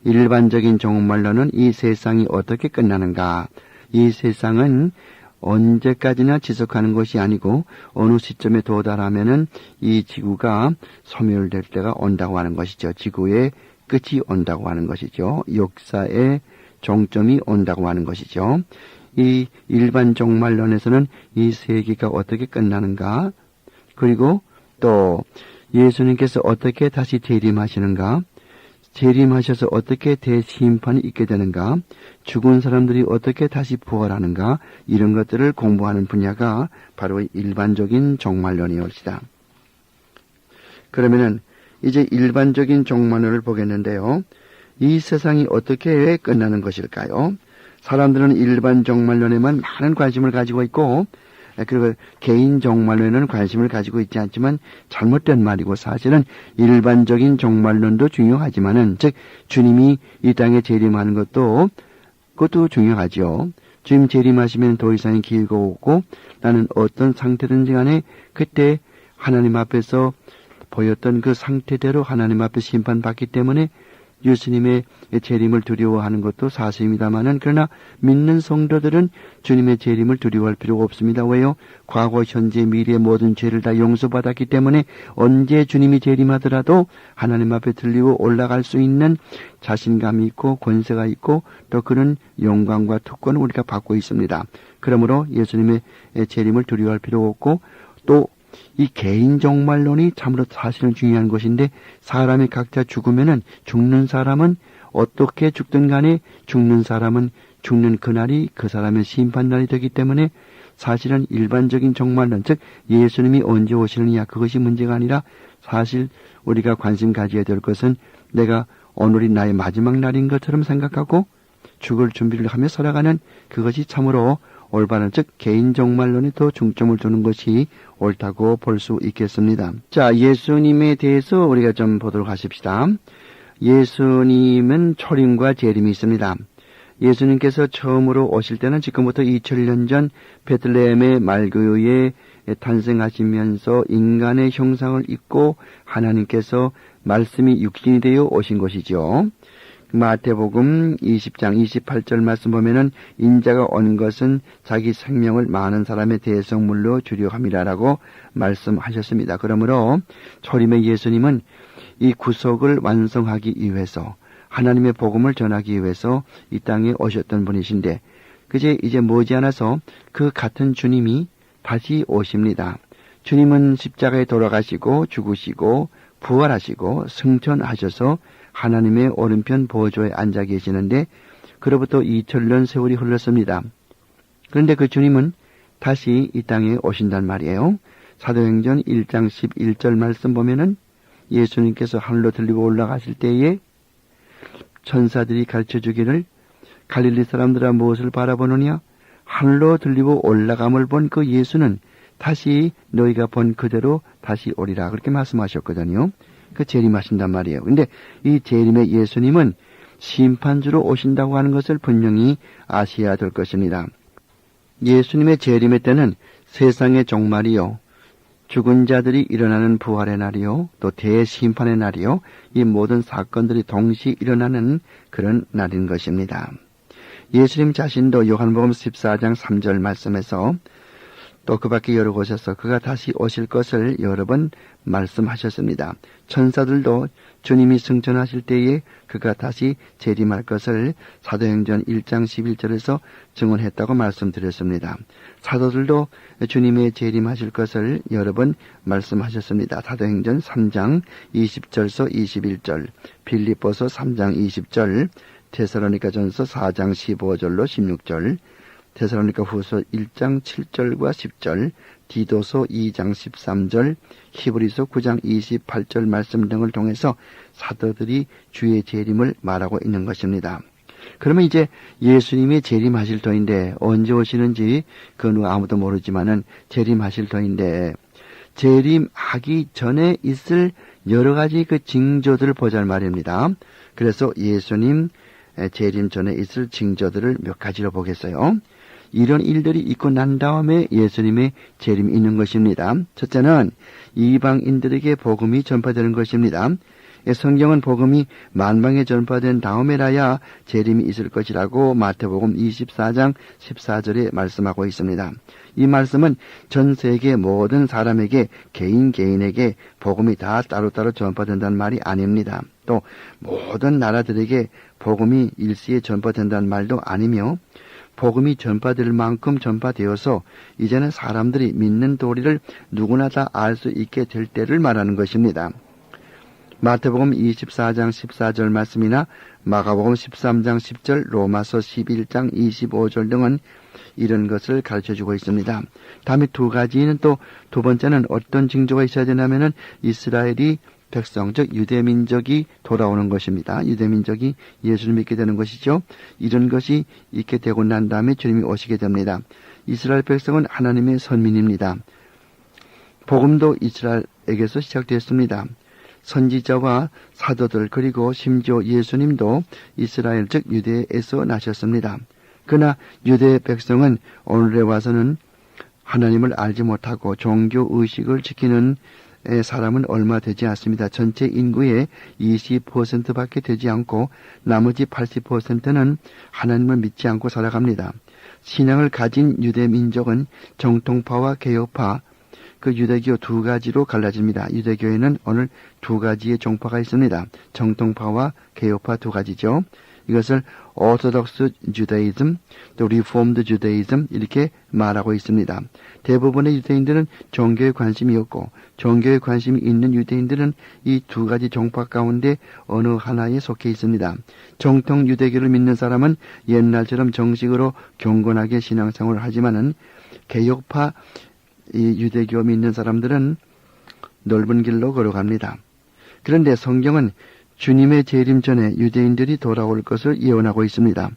Speaker 1: 일반적인 종말론은 이 세상이 어떻게 끝나는가. 이 세상은 언제까지나 지속하는 것이 아니고 어느 시점에 도달하면은 이 지구가 소멸될 때가 온다고 하는 것이죠. 지구의 끝이 온다고 하는 것이죠. 역사의 종점이 온다고 하는 것이죠. 이 일반 종말론에서는 이 세계가 어떻게 끝나는가, 그리고 또 예수님께서 어떻게 다시 재림하시는가, 재림하셔서 어떻게 대심판이 있게 되는가, 죽은 사람들이 어떻게 다시 부활하는가, 이런 것들을 공부하는 분야가 바로 일반적인 종말론이옵니다. 그러면은 이제 일반적인 종말론을 보겠는데요. 이 세상이 어떻게 끝나는 것일까요? 사람들은 일반 종말론에만 많은 관심을 가지고 있고 그리고 개인 종말론에는 관심을 가지고 있지 않지만 잘못된 말이고 사실은 일반적인 종말론도 중요하지만은 즉 주님이 이 땅에 재림하는 그것도 중요하죠. 주님 재림하시면 더 이상의 기회가 오고 나는 어떤 상태든지 간에 그때 하나님 앞에서 보였던 그 상태대로 하나님 앞에 심판받기 때문에 예수님의 재림을 두려워하는 것도 사실입니다만은 그러나 믿는 성도들은 주님의 재림을 두려워할 필요가 없습니다. 왜요? 과거, 현재, 미래 모든 죄를 다 용서받았기 때문에 언제 주님이 재림하더라도 하나님 앞에 들리고 올라갈 수 있는 자신감이 있고 권세가 있고 또 그런 영광과 특권을 우리가 받고 있습니다. 그러므로 예수님의 재림을 두려워할 필요가 없고 또 이 개인 종말론이 참으로 사실은 중요한 것인데 사람이 각자 죽으면은 죽는 사람은 어떻게 죽든 간에 죽는 사람은 죽는 그날이 그 사람의 심판날이 되기 때문에 사실은 일반적인 종말론 즉 예수님이 언제 오시느냐 그것이 문제가 아니라 사실 우리가 관심 가져야 될 것은 내가 오늘이 나의 마지막 날인 것처럼 생각하고 죽을 준비를 하며 살아가는 그것이 참으로 올바른 즉 개인 종말론에 더 중점을 두는 것이 옳다고 볼 수 있겠습니다. 자, 예수님에 대해서 우리가 좀 보도록 하십시다. 예수님은 초림과 재림이 있습니다. 예수님께서 처음으로 오실 때는 지금부터 2000년 전 베들레헴의 말교에 탄생하시면서 인간의 형상을 입고 하나님께서 말씀이 육신이 되어 오신 것이죠. 마태복음 20장 28절 말씀 보면은 인자가 온 것은 자기 생명을 많은 사람의 대성물로 주려 함이라라고 말씀하셨습니다. 그러므로 초림의 예수님은 이 구속을 완성하기 위해서 하나님의 복음을 전하기 위해서 이 땅에 오셨던 분이신데 그제 이제 머지않아서 그 같은 주님이 다시 오십니다. 주님은 십자가에 돌아가시고 죽으시고 부활하시고 승천하셔서 하나님의 오른편 보좌에 앉아 계시는데 그로부터 2000년 세월이 흘렀습니다. 그런데 그 주님은 다시 이 땅에 오신단 말이에요. 사도행전 1장 11절 말씀 보면은 예수님께서 하늘로 들리고 올라가실 때에 천사들이 가르쳐주기를 갈릴리 사람들아 무엇을 바라보느냐 하늘로 들리고 올라감을 본 그 예수는 다시 너희가 본 그대로 다시 오리라 그렇게 말씀하셨거든요. 그 재림하신단 말이에요. 근데 이 재림의 예수님은 심판주로 오신다고 하는 것을 분명히 아셔야 될 것입니다. 예수님의 재림의 때는 세상의 종말이요, 죽은 자들이 일어나는 부활의 날이요, 또 대심판의 날이요, 이 모든 사건들이 동시에 일어나는 그런 날인 것입니다. 예수님 자신도 요한복음 14장 3절 말씀에서 또 그 밖에 여러 곳에서 그가 다시 오실 것을 여러 번 말씀하셨습니다. 천사들도 주님이 승천하실 때에 그가 다시 재림할 것을 사도행전 1장 11절에서 증언했다고 말씀드렸습니다. 사도들도 주님의 재림하실 것을 여러 번 말씀하셨습니다. 사도행전 3장 20절서 21절, 빌립보서 3장 20절, 데살로니가전서 4장 15절로 16절, 데살로니가 후서 1장 7절과 10절, 디도서 2장 13절, 히브리서 9장 28절 말씀 등을 통해서 사도들이 주의 재림을 말하고 있는 것입니다. 그러면 이제 예수님이 재림하실 터인데 언제 오시는지 그건 아무도 모르지만은 재림하실 터인데 재림하기 전에 있을 여러 가지 그 징조들을 보자 말입니다. 그래서 예수님 재림 전에 있을 징조들을 몇 가지로 보겠어요. 이런 일들이 있고 난 다음에 예수님의 재림이 있는 것입니다. 첫째는 이방인들에게 복음이 전파되는 것입니다. 성경은 복음이 만방에 전파된 다음에라야 재림이 있을 것이라고 마태복음 24장 14절에 말씀하고 있습니다. 이 말씀은 전 세계 모든 사람에게 개인에게 복음이 다 따로따로 전파된다는 말이 아닙니다. 또 모든 나라들에게 복음이 일시에 전파된다는 말도 아니며 복음이 전파될 만큼 전파되어서 이제는 사람들이 믿는 도리를 누구나 다 알 수 있게 될 때를 말하는 것입니다. 마태복음 24장 14절 말씀이나 마가복음 13장 10절, 로마서 11장 25절 등은 이런 것을 가르쳐주고 있습니다. 다음에 두 가지는 또 두 번째는 어떤 징조가 있어야 되냐면은 이스라엘이 백성, 즉 유대민족이 돌아오는 것입니다. 유대민족이 예수를 믿게 되는 것이죠. 이런 것이 있게 되고 난 다음에 주님이 오시게 됩니다. 이스라엘 백성은 하나님의 선민입니다. 복음도 이스라엘에게서 시작되었습니다. 선지자와 사도들 그리고 심지어 예수님도 이스라엘 즉 유대에서 나셨습니다. 그러나 유대 백성은 오늘에 와서는 하나님을 알지 못하고 종교의식을 지키는 사람은 얼마 되지 않습니다. 전체 인구의 20%밖에 되지 않고 나머지 80%는 하나님을 믿지 않고 살아갑니다. 신앙을 가진 유대 민족은 정통파와 개혁파, 그 유대교 두 가지로 갈라집니다. 유대교에는 오늘 두 가지의 종파가 있습니다. 정통파와 개혁파 두 가지죠. 이것을 오토독스 주다이즘, 또 리폼드 주다이즘 이렇게 말하고 있습니다. 대부분의 유대인들은 종교에 관심이 없고 종교에 관심이 있는 유대인들은 이 두 가지 종파 가운데 어느 하나에 속해 있습니다. 정통 유대교를 믿는 사람은 옛날처럼 정식으로 경건하게 신앙생활을 하지만은 개혁파 이 유대교 믿는 사람들은 넓은 길로 걸어갑니다. 그런데 성경은 주님의 재림 전에 유대인들이 돌아올 것을 예언하고 있습니다.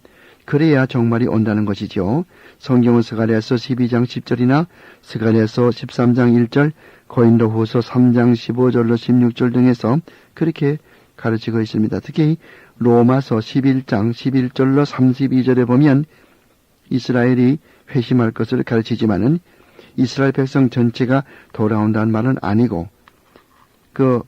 Speaker 1: 그래야 종말이 온다는 것이죠. 성경은 스가랴서 12장 10절이나 스가랴서 13장 1절, 고린도후서 3장 15절로 16절 등에서 그렇게 가르치고 있습니다. 특히 로마서 11장 11절로 32절에 보면 이스라엘이 회심할 것을 가르치지만은 이스라엘 백성 전체가 돌아온다는 말은 아니고 그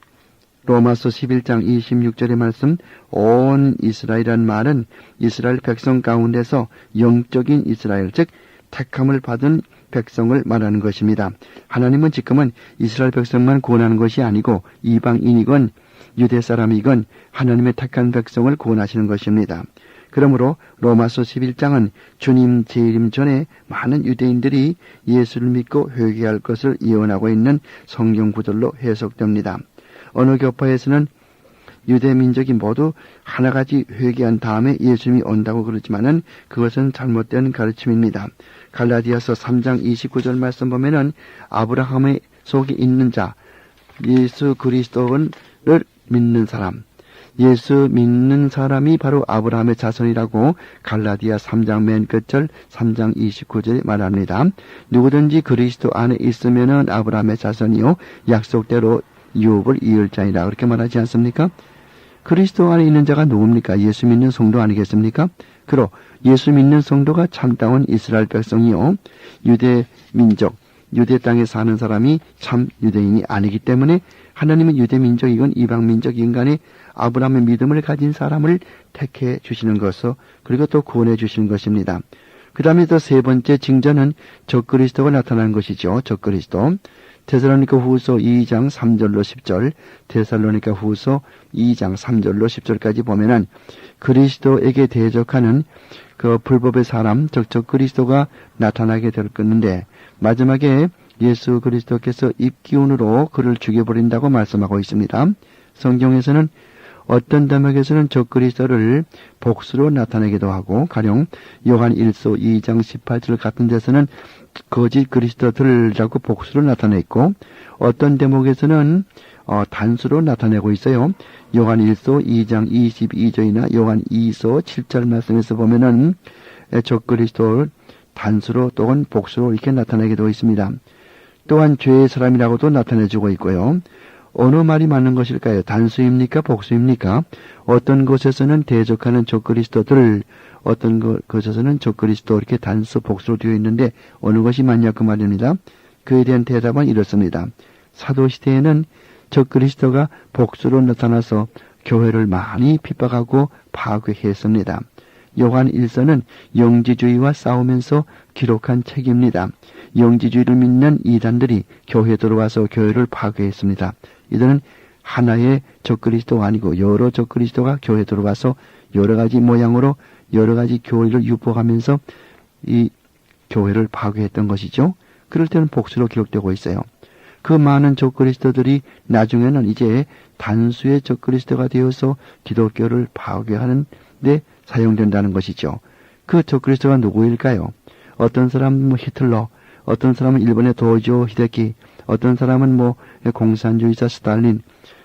Speaker 1: 로마서 11장 26절의 말씀 온 이스라엘이라는 말은 이스라엘 백성 가운데서 영적인 이스라엘 즉 택함을 받은 백성을 말하는 것입니다. 하나님은 지금은 이스라엘 백성만 구원하는 것이 아니고 이방인이건 유대 사람이건 하나님의 택한 백성을 구원하시는 것입니다. 그러므로 로마서 11장은 주님 재림 전에 많은 유대인들이 예수를 믿고 회개할 것을 예언하고 있는 성경 구절로 해석됩니다. 어느 교파에서는 유대 민족이 모두 하나같이 회개한 다음에 예수님이 온다고 그러지만은 그것은 잘못된 가르침입니다. 갈라디아서 3장 29절 말씀 보면은 아브라함의 속에 있는 자, 예수 그리스도를 믿는 사람, 예수 믿는 사람이 바로 아브라함의 자손이라고 갈라디아 3장 맨 끝절 3장 29절에 말합니다. 누구든지 그리스도 안에 있으면은 아브라함의 자손이요 약속대로 유업을 이을 자이라 그렇게 말하지 않습니까? 그리스도 안에 있는 자가 누굽니까? 예수 믿는 성도 아니겠습니까? 그러 예수 믿는 성도가 참다운 이스라엘 백성이요, 유대 민족, 유대 땅에 사는 사람이 참 유대인이 아니기 때문에 하나님은 유대 민족이건 이방 민족이건 간에 아브라함의 믿음을 가진 사람을 택해 주시는 것으로, 그리고 또 구원해 주시는 것입니다. 그 다음에 또 세 번째 징조는 적그리스도가 나타나는 것이죠. 적그리스도. 데살로니가 후서 2장 3절로 10절, 데살로니가 후서 2장 3절로 10절까지 보면은 그리스도에게 대적하는 그 불법의 사람, 즉 적그리스도가 나타나게 될 것인데, 마지막에 예수 그리스도께서 입기운으로 그를 죽여버린다고 말씀하고 있습니다. 성경에서는 어떤 대목에서는 적그리스도를 복수로 나타내기도 하고, 가령 요한 1서 2장 18절 같은 데서는 거짓 그리스도들이라고 복수로 나타냈고, 어떤 대목에서는 단수로 나타내고 있어요. 요한 1서 2장 22절이나 요한 2서 7절 말씀에서 보면은 적그리스도를 단수로 또는 복수로 이렇게 나타내기도 있습니다. 또한 죄의 사람이라고도 나타내주고 있고요. 어느 말이 맞는 것일까요? 단수입니까? 복수입니까? 어떤 곳에서는 대적하는 적그리스도들, 어떤 곳에서는 적그리스도 이렇게 단수, 복수로 되어 있는데 어느 것이 맞냐 그 말입니다. 그에 대한 대답은 이렇습니다. 사도시대에는 적그리스도가 복수로 나타나서 교회를 많이 핍박하고 파괴했습니다. 요한 1서는 영지주의와 싸우면서 기록한 책입니다. 영지주의를 믿는 이단들이 교회에 들어와서 교회를 파괴했습니다. 이들은 하나의 적그리스도가 아니고 여러 적그리스도가 교회에 들어와서 여러 가지 모양으로 여러 가지 교리를 유포하면서 이 교회를 파괴했던 것이죠. 그럴 때는 복수로 기록되고 있어요. 그 많은 적그리스도들이 나중에는 이제 단수의 적그리스도가 되어서 기독교를 파괴하는 데 사용된다는 것이죠. 그 적그리스도가 누구일까요? 어떤 사람은 히틀러, 어떤 사람은 일본의 도조 히데키, 어떤 사람은 공산주의자 스탈린,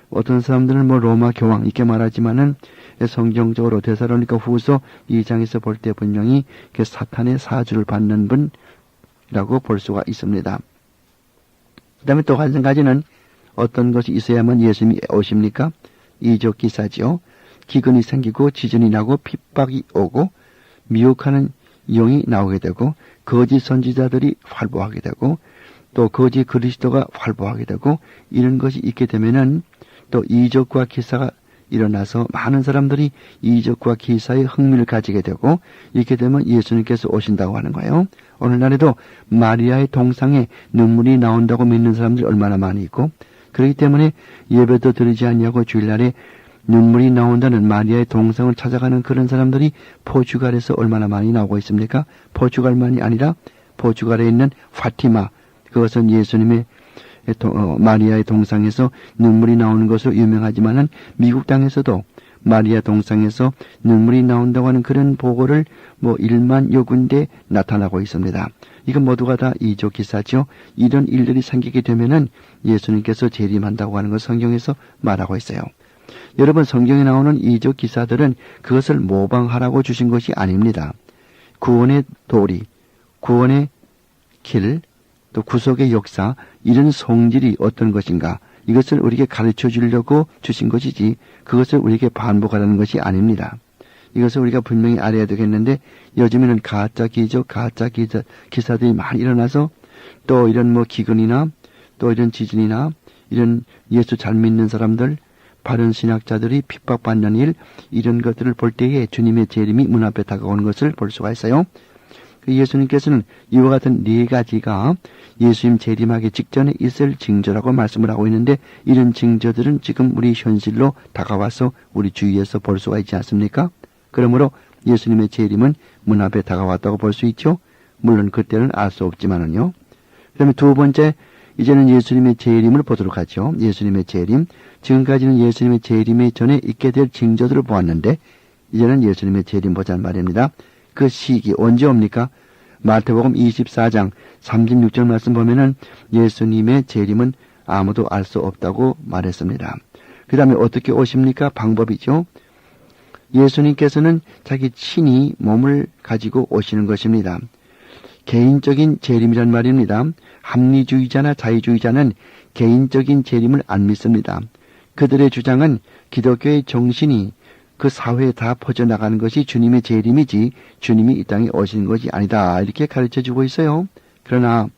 Speaker 1: 어떤 사람들은 로마 교황 이렇게 말하지만은 성경적으로 데살로니가 후서 2장에서 볼 때 분명히 사탄의 사주를 받는 분이라고 볼 수가 있습니다. 그 다음에 또 한 가지는 어떤 것이 있어야만 예수님이 오십니까? 이적 기사지요. 기근이 생기고 지진이 나고 핍박이 오고 미혹하는 영이 나오게 되고 거짓 선지자들이 활보하게 되고 또 거짓 그리스도가 활보하게 되고 이런 것이 있게 되면은 또 이적과 기사가 일어나서 많은 사람들이 이적과 기사에 흥미를 가지게 되고 이렇게 되면 예수님께서 오신다고 하는 거예요. 오늘날에도 마리아의 동상에 눈물이 나온다고 믿는 사람들이 얼마나 많이 있고, 그렇기 때문에 예배도 드리지 않냐고 주일날에 눈물이 나온다는 마리아의 동상을 찾아가는 그런 사람들이 포르투갈에서 얼마나 많이 나오고 있습니까? 포르투갈만이 아니라 포르투갈에 있는 파티마, 그것은 예수님의 마리아의 동상에서 눈물이 나오는 것으로 유명하지만은 미국 땅에서도 마리아 동상에서 눈물이 나온다고 하는 그런 보고를 1만여 군데 나타나고 있습니다. 이건 모두가 다 이적 기사죠. 이런 일들이 생기게 되면은 예수님께서 재림한다고 하는 걸 성경에서 말하고 있어요. 여러분, 성경에 나오는 이적 기사들은 그것을 모방하라고 주신 것이 아닙니다. 구원의 도리, 구원의 길, 또 구속의 역사, 이런 성질이 어떤 것인가, 이것을 우리에게 가르쳐 주려고 주신 것이지 그것을 우리에게 반복하라는 것이 아닙니다. 이것을 우리가 분명히 알아야 되겠는데 요즘에는 가짜 기적, 가짜 기사들이 많이 일어나서 또 이런 기근이나 또 이런 지진이나 이런 예수 잘 믿는 사람들, 바른 신학자들이 핍박받는 일, 이런 것들을 볼 때에 주님의 재림이 문 앞에 다가오는 것을 볼 수가 있어요. 예수님께서는 이와 같은 네 가지가 예수님 재림하기 직전에 있을 징조라고 말씀을 하고 있는데 이런 징조들은 지금 우리 현실로 다가와서 우리 주위에서 볼 수가 있지 않습니까? 그러므로 예수님의 재림은 문 앞에 다가왔다고 볼 수 있죠. 물론 그때는 알 수 없지만은요. 그 다음에 두 번째, 이제는 예수님의 재림을 보도록 하죠. 예수님의 재림. 지금까지는 예수님의 재림에 전에 있게 될 징조들을 보았는데 이제는 예수님의 재림 보자는 말입니다. 그 시기 언제 옵니까? 마태복음 24장 36절 말씀 보면은 예수님의 재림은 아무도 알 수 없다고 말했습니다. 그 다음에 어떻게 오십니까? 방법이죠. 예수님께서는 자기 친히 몸을 가지고 오시는 것입니다. 개인적인 재림이란 말입니다. 합리주의자나 자유주의자는 개인적인 재림을 안 믿습니다. 그들의 주장은 기독교의 정신이 그 사회에 다 퍼져나가는 것이 주님의 재림이지 주님이 이 땅에 오시는 것이 아니다. 이렇게 가르쳐주고 있어요. 그러나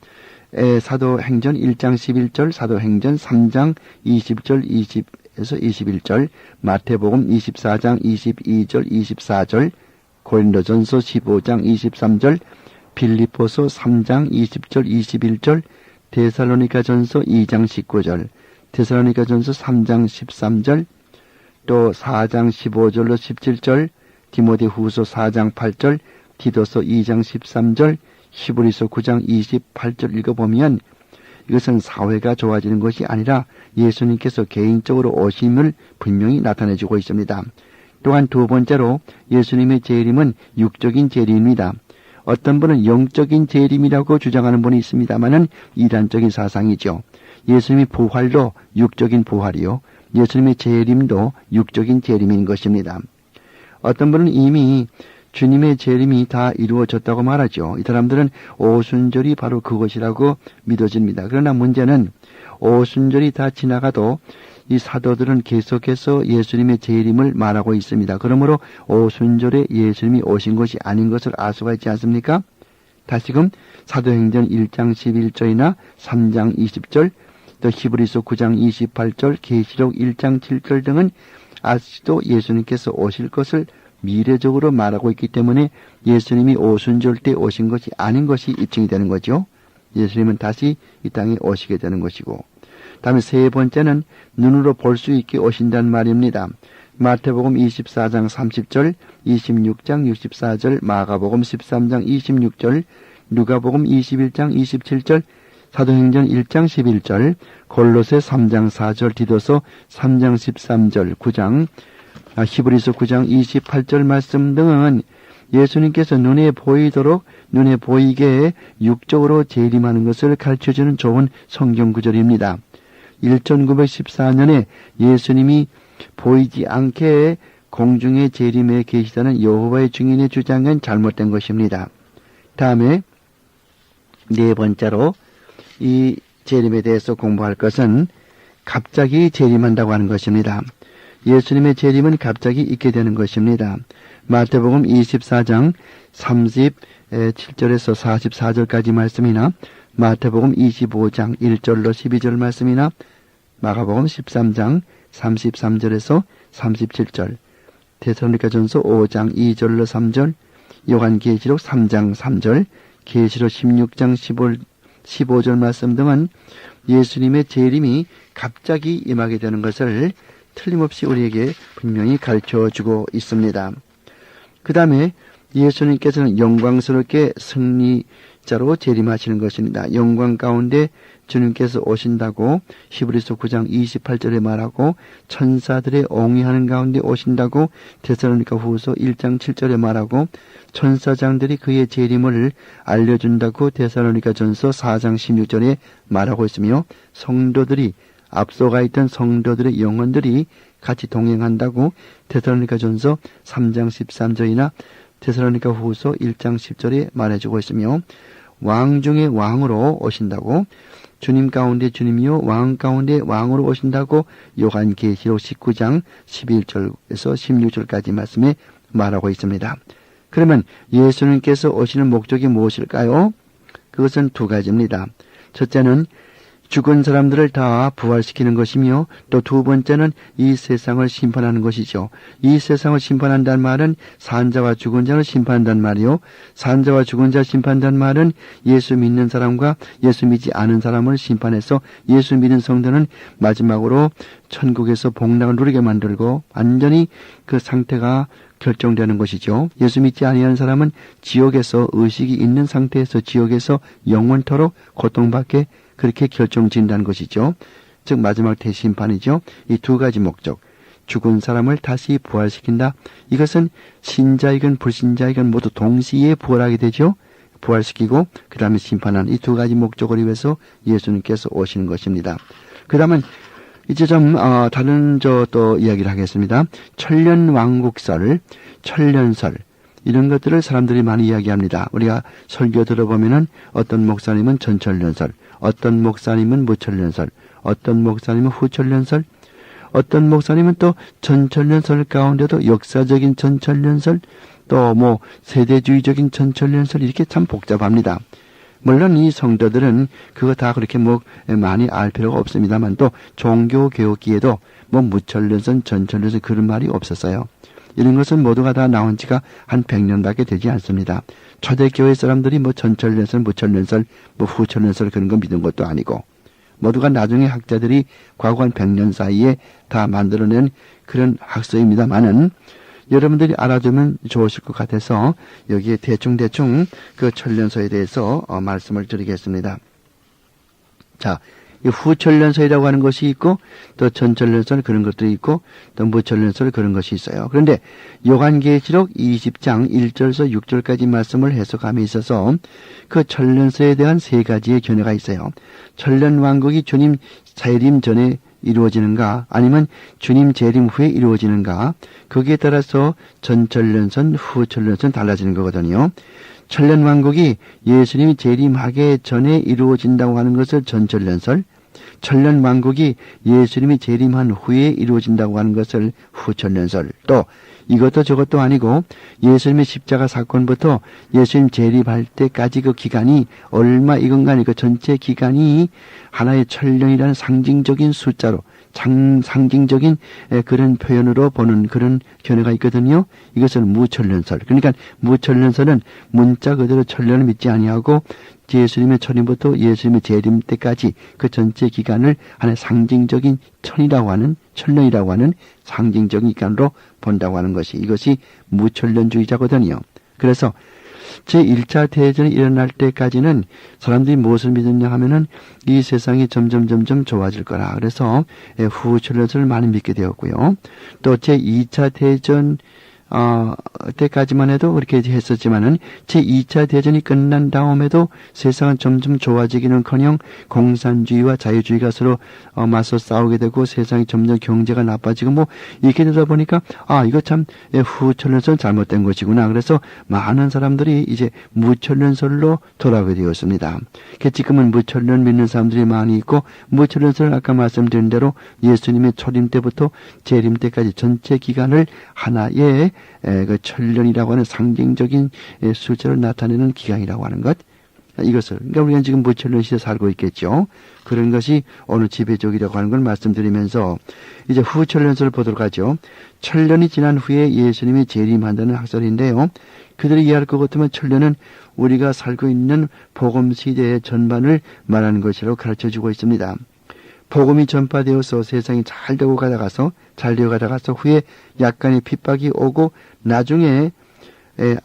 Speaker 1: 사도행전 1장 11절, 사도행전 3장 20절, 20에서 21절, 마태복음 24장 22절, 24절, 고린도전서 15장 23절, 빌립보서 3장 20절, 21절, 데살로니가전서 2장 19절, 데살로니가전서 3장 13절, 또 4장 15절로 17절, 디모데후서 4장 8절, 디도서 2장 13절, 히브리서 9장 28절 읽어보면 이것은 사회가 좋아지는 것이 아니라 예수님께서 개인적으로 오심을 분명히 나타내주고 있습니다. 또한 두 번째로 예수님의 재림은 육적인 재림입니다. 어떤 분은 영적인 재림이라고 주장하는 분이 있습니다만은 이단적인 사상이죠. 예수님의 부활도 육적인 부활이요. 예수님의 재림도 육적인 재림인 것입니다. 어떤 분은 이미 주님의 재림이 다 이루어졌다고 말하죠. 이 사람들은 오순절이 바로 그것이라고 믿어집니다. 그러나 문제는 오순절이 다 지나가도 이 사도들은 계속해서 예수님의 재림을 말하고 있습니다. 그러므로 오순절에 예수님이 오신 것이 아닌 것을 알 수가 있지 않습니까? 다시금 사도행전 1장 11절이나 3장 20절, 또 히브리서 9장 28절, 계시록 1장 7절 등은 아직도 예수님께서 오실 것을 미래적으로 말하고 있기 때문에 예수님이 오순절 때 오신 것이 아닌 것이 입증이 되는 거죠. 예수님은 다시 이 땅에 오시게 되는 것이고, 다음에 세 번째는 눈으로 볼 수 있게 오신다는 말입니다. 마태복음 24장 30절, 26장 64절, 마가복음 13장 26절, 누가복음 21장 27절, 사도행전 1장 11절, 골로새 3장 4절, 디도서 3장 13절, 9장, 히브리서 9장 28절 말씀 등은 예수님께서 눈에 보이도록 눈에 보이게 육적으로 재림하는 것을 가르쳐주는 좋은 성경 구절입니다. 1914년에 예수님이 보이지 않게 공중의 재림에 계시다는 여호와의 증인의 주장은 잘못된 것입니다. 다음에 네 번째로 이 재림에 대해서 공부할 것은 갑자기 재림한다고 하는 것입니다. 예수님의 재림은 갑자기 있게 되는 것입니다. 마태복음 24장 37절에서 44절까지 말씀이나 마태복음 25장 1절로 12절 말씀이나 마가복음 13장 33절에서 37절, 데살로니가전서 5장 2절로 3절, 요한계시록 3장 3절, 계시록 16장 15절 말씀 등은 예수님의 재림이 갑자기 임하게 되는 것을 틀림없이 우리에게 분명히 가르쳐주고 있습니다. 그 다음에 예수님께서는 영광스럽게 승리자로 재림하시는 것입니다. 영광 가운데 주님께서 오신다고 히브리서 9장 28절에 말하고, 천사들의 옹이하는 가운데 오신다고 데살로니가 후서 1장 7절에 말하고, 천사장들이 그의 재림을 알려준다고 데살로니가 전서 4장 16절에 말하고 있으며, 성도들이 앞서가 있던 성도들의 영혼들이 같이 동행한다고 데살로니가 전서 3장 13절이나 데살로니가 후서 1장 10절에 말해주고 있으며, 왕 중에 왕으로 오신다고, 주님 가운데 주님이요 왕 가운데 왕으로 오신다고 요한계시록 19장 11절에서 16절까지 말씀에 말하고 있습니다. 그러면 예수님께서 오시는 목적이 무엇일까요? 그것은 두 가지입니다. 첫째는 죽은 사람들을 다 부활시키는 것이며, 또 두 번째는 이 세상을 심판하는 것이죠. 이 세상을 심판한다는 말은 산자와 죽은 자를 심판한다는 말이요, 산자와 죽은 자를 심판한다는 말은 예수 믿는 사람과 예수 믿지 않은 사람을 심판해서 예수 믿는 성도는 마지막으로 천국에서 복락을 누리게 만들고 완전히 그 상태가 결정되는 것이죠. 예수 믿지 아니하는 사람은 지옥에서 의식이 있는 상태에서 지옥에서 영원토록 고통받게 그렇게 결정진다는 것이죠. 즉 마지막 대심판이죠. 이 두 가지 목적, 죽은 사람을 다시 부활시킨다. 이것은 신자이건 불신자이건 모두 동시에 부활하게 되죠. 부활시키고 그 다음에 심판하는 이 두 가지 목적을 위해서 예수님께서 오시는 것입니다. 그 다음은 이제 좀 다른 또 이야기를 하겠습니다. 천년왕국설, 천년설 이런 것들을 사람들이 많이 이야기합니다. 우리가 설교 들어보면은 어떤 목사님은 전천년설, 어떤 목사님은 무천년설, 어떤 목사님은 후천년설, 어떤 목사님은 또 전천년설 가운데도 역사적인 전천년설, 또 뭐 세대주의적인 전천년설, 이렇게 참 복잡합니다. 물론 이 성도들은 그거 다 그렇게 뭐 많이 알 필요가 없습니다만, 또 종교 교육기에도 뭐 무천년설, 전천년설 그런 말이 없었어요. 이런 것은 모두가 다 나온 지가 한 100년밖에 되지 않습니다. 초대교회 사람들이 뭐 전천년설, 무천년설, 뭐 후천년설 그런 거 믿은 것도 아니고, 모두가 나중에 학자들이 과거 한 100년 사이에 다 만들어낸 그런 학서입니다만은, 여러분들이 알아두면 좋으실 것 같아서 여기에 대충 그 천년서에 대해서 말씀을 드리겠습니다. 자, 이 후천년설이라고 하는 것이 있고, 또 전천년설 그런 것들이 있고, 또 무천년설 그런 것이 있어요. 그런데 요한계시록 20장 1절에서 6절까지 말씀을 해석함에 있어서 그 천년서에 대한 세 가지의 견해가 있어요. 천년왕국이 주님 재림 전에 이루어지는가, 아니면 주님 재림 후에 이루어지는가, 거기에 따라서 전천년선, 후천년선 달라지는 거거든요. 천년왕국이 예수님이 재림하기 전에 이루어진다고 하는 것을 전천년설, 천년왕국이 예수님이 재림한 후에 이루어진다고 하는 것을 후천년설, 또 이것도 저것도 아니고 예수님의 십자가 사건부터 예수님 재림할 때까지 그 기간이 얼마 이건가, 그 전체 기간이 하나의 천년이라는 상징적인 숫자로, 상징적인 그런 표현으로 보는 그런 견해가 있거든요. 이것을 무천년설. 그러니까 무천년설은 문자 그대로 천년을 믿지 아니하고 예수님의 초림부터 예수님의 재림 때까지 그 전체 기간을 하나의 상징적인 천년이라고 하는 상징적인 기간으로 본다고 하는 것이, 이것이 무천년주의자거든요. 그래서 제1차 대전이 일어날 때까지는 사람들이 무엇을 믿었냐 하면은 이 세상이 점점 좋아질 거라. 그래서 후천년설을 많이 믿게 되었고요. 또 제2차 대전 때까지만 해도 그렇게 했었지만은 제2차 대전이 끝난 다음에도 세상은 점점 좋아지기는커녕 공산주의와 자유주의가 서로 맞서 싸우게 되고 세상이 점점 경제가 나빠지고 뭐 이렇게 되다 보니까 이거 참 후천년설 잘못된 것이구나. 그래서 많은 사람들이 이제 무천년설로 돌아가게 되었습니다. 지금은 무천년 믿는 사람들이 많이 있고, 무천년설은 아까 말씀드린 대로 예수님의 초림 때부터 재림 때까지 전체 기간을 하나의 그 천년이라고 하는 상징적인 숫자로 나타내는 기간이라고 하는 것, 이것을, 그러니까 우리가 지금 무천년 시대에 살고 있겠죠. 그런 것이 어느 지배적이라고 하는 걸 말씀드리면서 이제 후천년설을 보도록 하죠. 천년이 지난 후에 예수님이 재림한다는 학설인데요. 그들이 이해할 것 같으면 천년은 우리가 살고 있는 복음 시대의 전반을 말하는 것이라고 가르쳐주고 있습니다. 복음이 전파되어서 세상이 잘 되어 가다가서 후에 약간의 핍박이 오고 나중에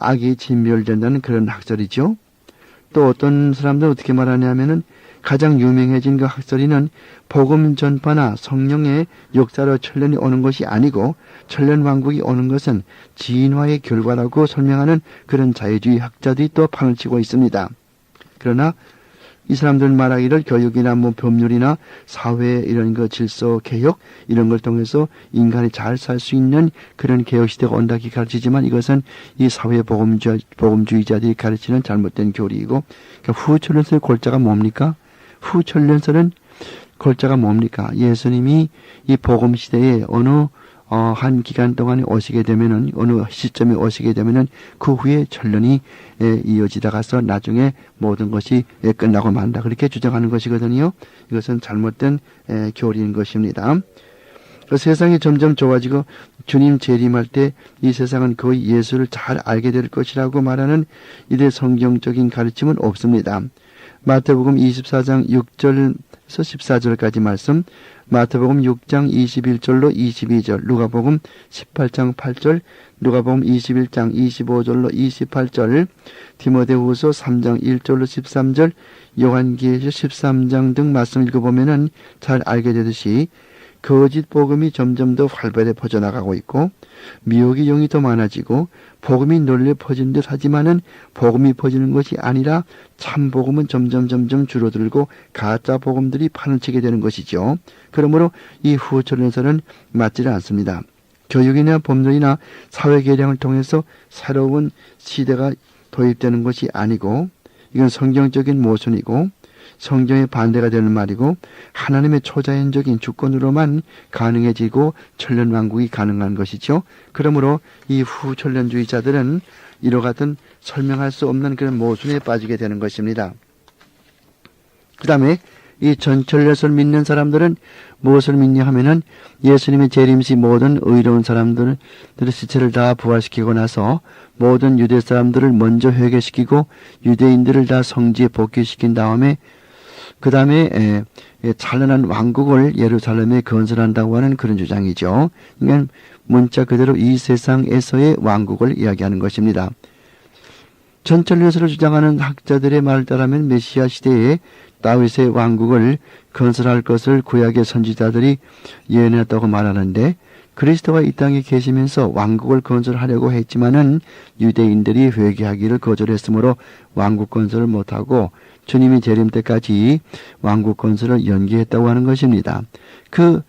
Speaker 1: 악이 진멸된다는 그런 학설이죠. 또 어떤 사람들은 어떻게 말하냐면은 가장 유명해진 그 학설이는 복음 전파나 성령의 역사로 천년이 오는 것이 아니고 천년왕국이 오는 것은 진화의 결과라고 설명하는 그런 자유주의 학자들이 또 판을 치고 있습니다. 그러나 이 사람들 말하기를 교육이나 뭐 법률이나 사회 이런 거 질서 개혁 이런 걸 통해서 인간이 잘 살 수 있는 그런 개혁 시대가 온다고 가르치지만, 이것은 이 사회 복음주의자들이 가르치는 잘못된 교리이고, 그러니까 후천년설의 골자가 뭡니까? 후천년설은 골자가 뭡니까? 예수님이 이 복음 시대에 어느 한 기간 동안에 오시게 되면은, 어느 시점에 오시게 되면은 그 후에 천년이 이어지다가서 나중에 모든 것이 끝나고 만다, 그렇게 주장하는 것이거든요. 이것은 잘못된 교리인 것입니다. 세상이 점점 좋아지고 주님 재림할 때 이 세상은 거의 예수를 잘 알게 될 것이라고 말하는 이들 성경적인 가르침은 없습니다. 마태복음 24장 6절에서 14절까지 말씀, 마태복음 6장 21절로 22절, 누가복음 18장 8절, 누가복음 21장 25절로 28절, 디모데후서 3장 1절로 13절, 요한계시록 13장 등 말씀 읽어보면은 잘 알게 되듯이 거짓 복음이 점점 더 활발히 퍼져나가고 있고, 미혹의 영이 더 많아지고, 복음이 널리 퍼진 듯 하지만은 복음이 퍼지는 것이 아니라 참 복음은 점점 줄어들고 가짜 복음들이 판을 치게 되는 것이죠. 그러므로 이 후천년설은 맞지를 않습니다. 교육이나 법률이나 사회 개량을 통해서 새로운 시대가 도입되는 것이 아니고, 이건 성경적인 모순이고, 성경의 반대가 되는 말이고 하나님의 초자연적인 주권으로만 가능해지고 천년왕국이 가능한 것이죠. 그러므로 이 후천년주의자들은 이와 같은 설명할 수 없는 그런 모순에 빠지게 되는 것입니다. 그 다음에 이 전천년을 믿는 사람들은 무엇을 믿냐 하면은 예수님의 재림시 모든 의로운 사람들의 시체를 다 부활시키고 나서 모든 유대 사람들을 먼저 회개시키고 유대인들을 다 성지에 복귀시킨 다음에 그 다음에 찬란한 왕국을 예루살렘에 건설한다고 하는 그런 주장이죠. 그러니까 문자 그대로 이 세상에서의 왕국을 이야기하는 것입니다. 전천년설을 주장하는 학자들의 말을 따르면 메시아 시대에 다윗의 왕국을 건설할 것을 구약의 선지자들이 예언했다고 말하는데 그리스도가 이 땅에 계시면서 왕국을 건설하려고 했지만은 유대인들이 회개하기를 거절했으므로 왕국 건설을 못하고 주님이 재림 때까지 왕국 건설을 연기했다고 하는 것입니다. 그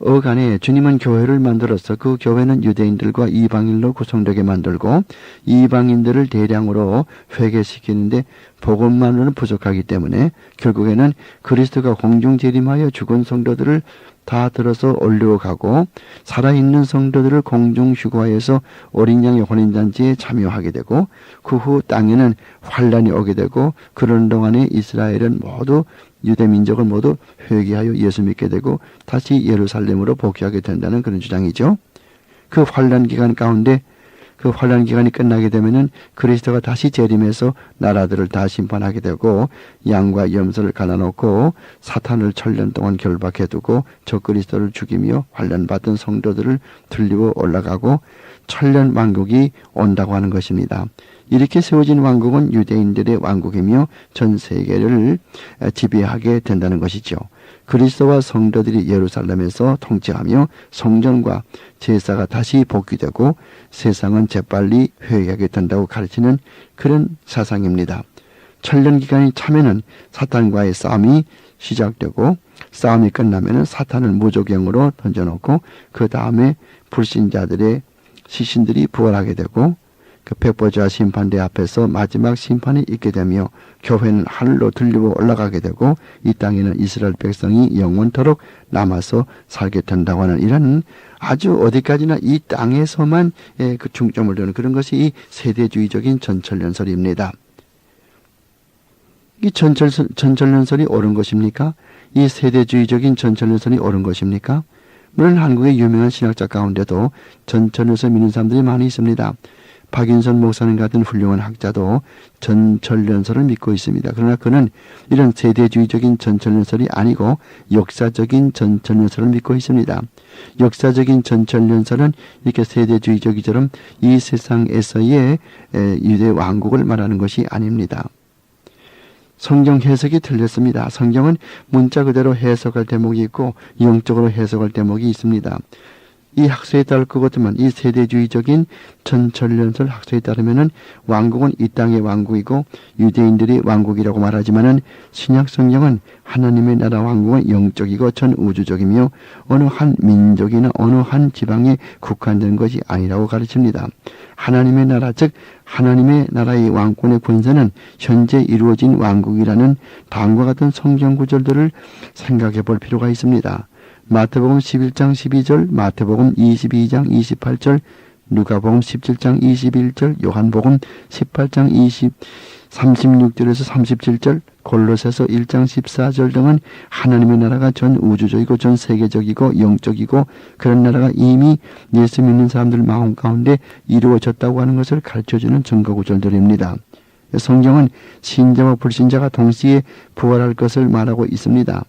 Speaker 1: 어간에 주님은 교회를 만들어서 그 교회는 유대인들과 이방인으로 구성되게 만들고 이방인들을 대량으로 회개시키는데 복음만으로는 부족하기 때문에 결국에는 그리스도가 공중 재림하여 죽은 성도들을 다 들어서 올려가고 살아있는 성도들을 공중 휴거하여서 어린 양의 혼인잔치에 참여하게 되고 그 후 땅에는 환란이 오게 되고 그런 동안에 이스라엘은 모두 유대 민족을 모두 회개하여 예수 믿게 되고 다시 예루살렘으로 복귀하게 된다는 그런 주장이죠. 그 환란 기간 가운데 그 환란 기간이 끝나게 되면은 그리스도가 다시 재림해서 나라들을 다 심판하게 되고 양과 염소를 갈라놓고 사탄을 천년 동안 결박해두고 저 그리스도를 죽이며 환란 받은 성도들을 들리고 올라가고 천년 왕국이 온다고 하는 것입니다. 이렇게 세워진 왕국은 유대인들의 왕국이며 전 세계를 지배하게 된다는 것이죠. 그리스도와 성도들이 예루살렘에서 통치하며 성전과 제사가 다시 복귀되고 세상은 재빨리 회개하게 된다고 가르치는 그런 사상입니다. 천년 기간이 차면은 사탄과의 싸움이 시작되고 싸움이 끝나면은 사탄을 무조경으로 던져놓고 그 다음에 불신자들의 시신들이 부활하게 되고 그 백보자 심판대 앞에서 마지막 심판이 있게 되며 교회는 하늘로 들리고 올라가게 되고 이 땅에는 이스라엘 백성이 영원토록 남아서 살게 된다고 하는 이런 아주 어디까지나 이 땅에서만 그 중점을 두는 그런 것이 이 세대주의적인 전철연설입니다. 이 전철연설이 옳은 것입니까? 이 세대주의적인 전철연설이 옳은 것입니까? 물론 한국의 유명한 신학자 가운데도 전철연설 믿는 사람들이 많이 있습니다. 박인선 목사님 같은 훌륭한 학자도 전철연설을 믿고 있습니다. 그러나 그는 이런 세대주의적인 전철연설이 아니고 역사적인 전철연설을 믿고 있습니다. 역사적인 전철연설은 이렇게 세대주의적이처럼 이 세상에서의 유대 왕국을 말하는 것이 아닙니다. 성경 해석이 틀렸습니다. 성경은 문자 그대로 해석할 대목이 있고 영적으로 해석할 대목이 있습니다. 이 학설에 따를 것 같으면 이 세대주의적인 전철연설 학설에 따르면은 왕국은 이 땅의 왕국이고 유대인들이 왕국이라고 말하지만은 신약 성경은 하나님의 나라 왕국은 영적이고 전 우주적이며 어느 한 민족이나 어느 한 지방에 국한된 것이 아니라고 가르칩니다. 하나님의 나라 즉 하나님의 나라의 왕권의 권세는 현재 이루어진 왕국이라는 다음과 같은 성경 구절들을 생각해 볼 필요가 있습니다. 마태복음 11장 12절, 마태복음 22장 28절, 누가복음 17장 21절, 요한복음 18장 36절에서 37절, 골로새서 1장 14절 등은 하나님의 나라가 전 우주적이고 전 세계적이고 영적이고 그런 나라가 이미 예수 믿는 사람들 마음 가운데 이루어졌다고 하는 것을 가르쳐주는 증거구절들입니다. 성경은 신자와 불신자가 동시에 부활할 것을 말하고 있습니다.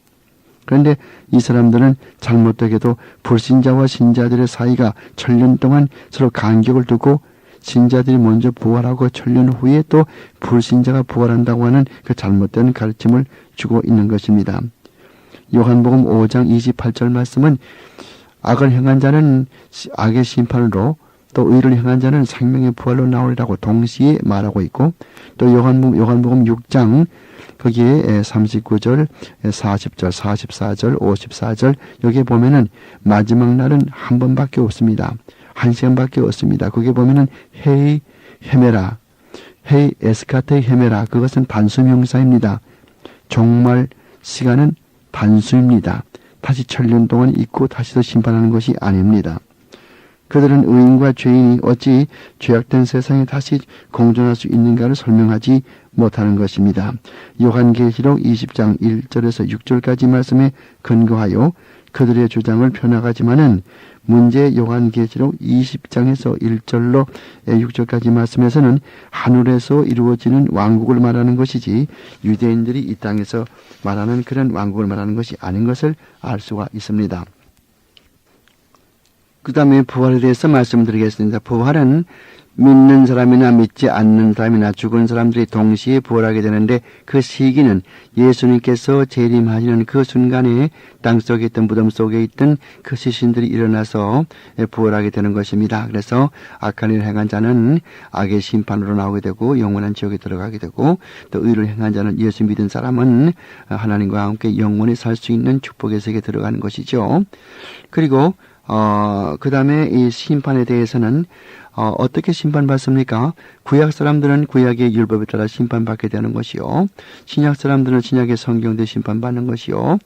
Speaker 1: 그런데 이 사람들은 잘못되게도 불신자와 신자들의 사이가 천년 동안 서로 간격을 두고 신자들이 먼저 부활하고 천년 후에 또 불신자가 부활한다고 하는 그 잘못된 가르침을 주고 있는 것입니다. 요한복음 5장 28절 말씀은 악을 행한 자는 악의 심판으로 또 의를 행한 자는 생명의 부활로 나오리라고 동시에 말하고 있고 또 요한복음 6장 거기에 39절, 40절, 44절, 54절 여기에 보면은 마지막 날은 한 번밖에 없습니다. 한 시간밖에 없습니다. 거기에 보면은 헤이 헤메라, 헤이 에스카테 헤메라 그것은 단수명사입니다. 종말 시간은 단수입니다. 다시 천년 동안 있고 다시 더 심판하는 것이 아닙니다. 그들은 의인과 죄인이 어찌 죄악된 세상에 다시 공존할 수 있는가를 설명하지 못하는 것입니다. 요한계시록 20장 1절에서 6절까지 말씀에 근거하여 그들의 주장을 펴나가지만은 문제 요한계시록 20장에서 1절로 6절까지 말씀에서는 하늘에서 이루어지는 왕국을 말하는 것이지 유대인들이 이 땅에서 말하는 그런 왕국을 말하는 것이 아닌 것을 알 수가 있습니다. 그 다음에 부활에 대해서 말씀드리겠습니다. 부활은 믿는 사람이나 믿지 않는 사람이나 죽은 사람들이 동시에 부활하게 되는데 그 시기는 예수님께서 재림하시는 그 순간에 땅속에 있던 무덤 속에 있던 그 시신들이 일어나서 부활하게 되는 것입니다. 그래서 악한 일을 행한 자는 악의 심판으로 나오게 되고 영원한 지옥에 들어가게 되고 또 의를 행한 자는 예수 믿은 사람은 하나님과 함께 영원히 살 수 있는 축복의 세계에 들어가는 것이죠. 그리고 그 다음에 이 심판에 대해서는 어떻게 심판받습니까? 구약 사람들은 구약의 율법에 따라 심판받게 되는 것이요. 신약 사람들은 신약의 성경대 심판받는 것이요.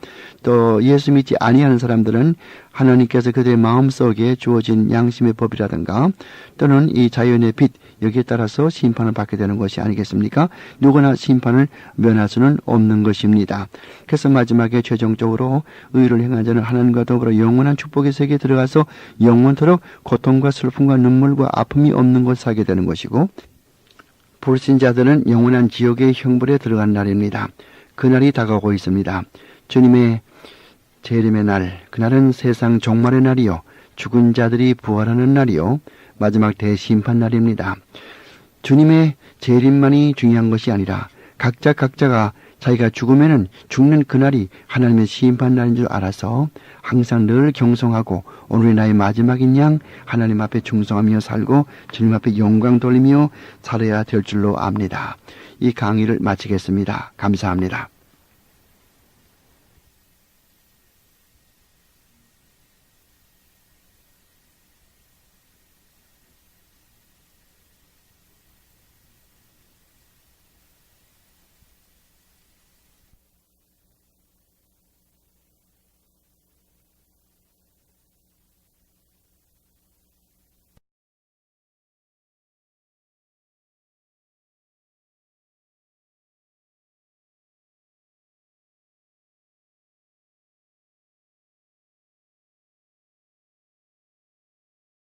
Speaker 1: 또 예수 믿지 아니하는 사람들은 하나님께서 그들의 마음속에 주어진 양심의 법이라든가 또는 이 자연의 빛 여기에 따라서 심판을 받게 되는 것이 아니겠습니까? 누구나 심판을 면할 수는 없는 것입니다. 그래서 마지막에 최종적으로 의를 행한 자는 하나님과 더불어 영원한 축복의 세계에 들어가서 영원토록 고통과 슬픔과 눈물과 아픔이 없는 곳에 살게 되는 것이고 불신자들은 영원한 지옥의 형벌에 들어간 날입니다. 그날이 다가오고 있습니다. 주님의 재림의 날, 그날은 세상 종말의 날이요 죽은 자들이 부활하는 날이요 마지막 대심판 날입니다. 주님의 재림만이 중요한 것이 아니라 각자가 자기가 죽으면은 죽는 그날이 하나님의 심판 날인 줄 알아서 항상 늘 경성하고 오늘이 나의 마지막인 양 하나님 앞에 충성하며 살고 주님 앞에 영광 돌리며 살아야 될 줄로 압니다. 이 강의를 마치겠습니다. 감사합니다.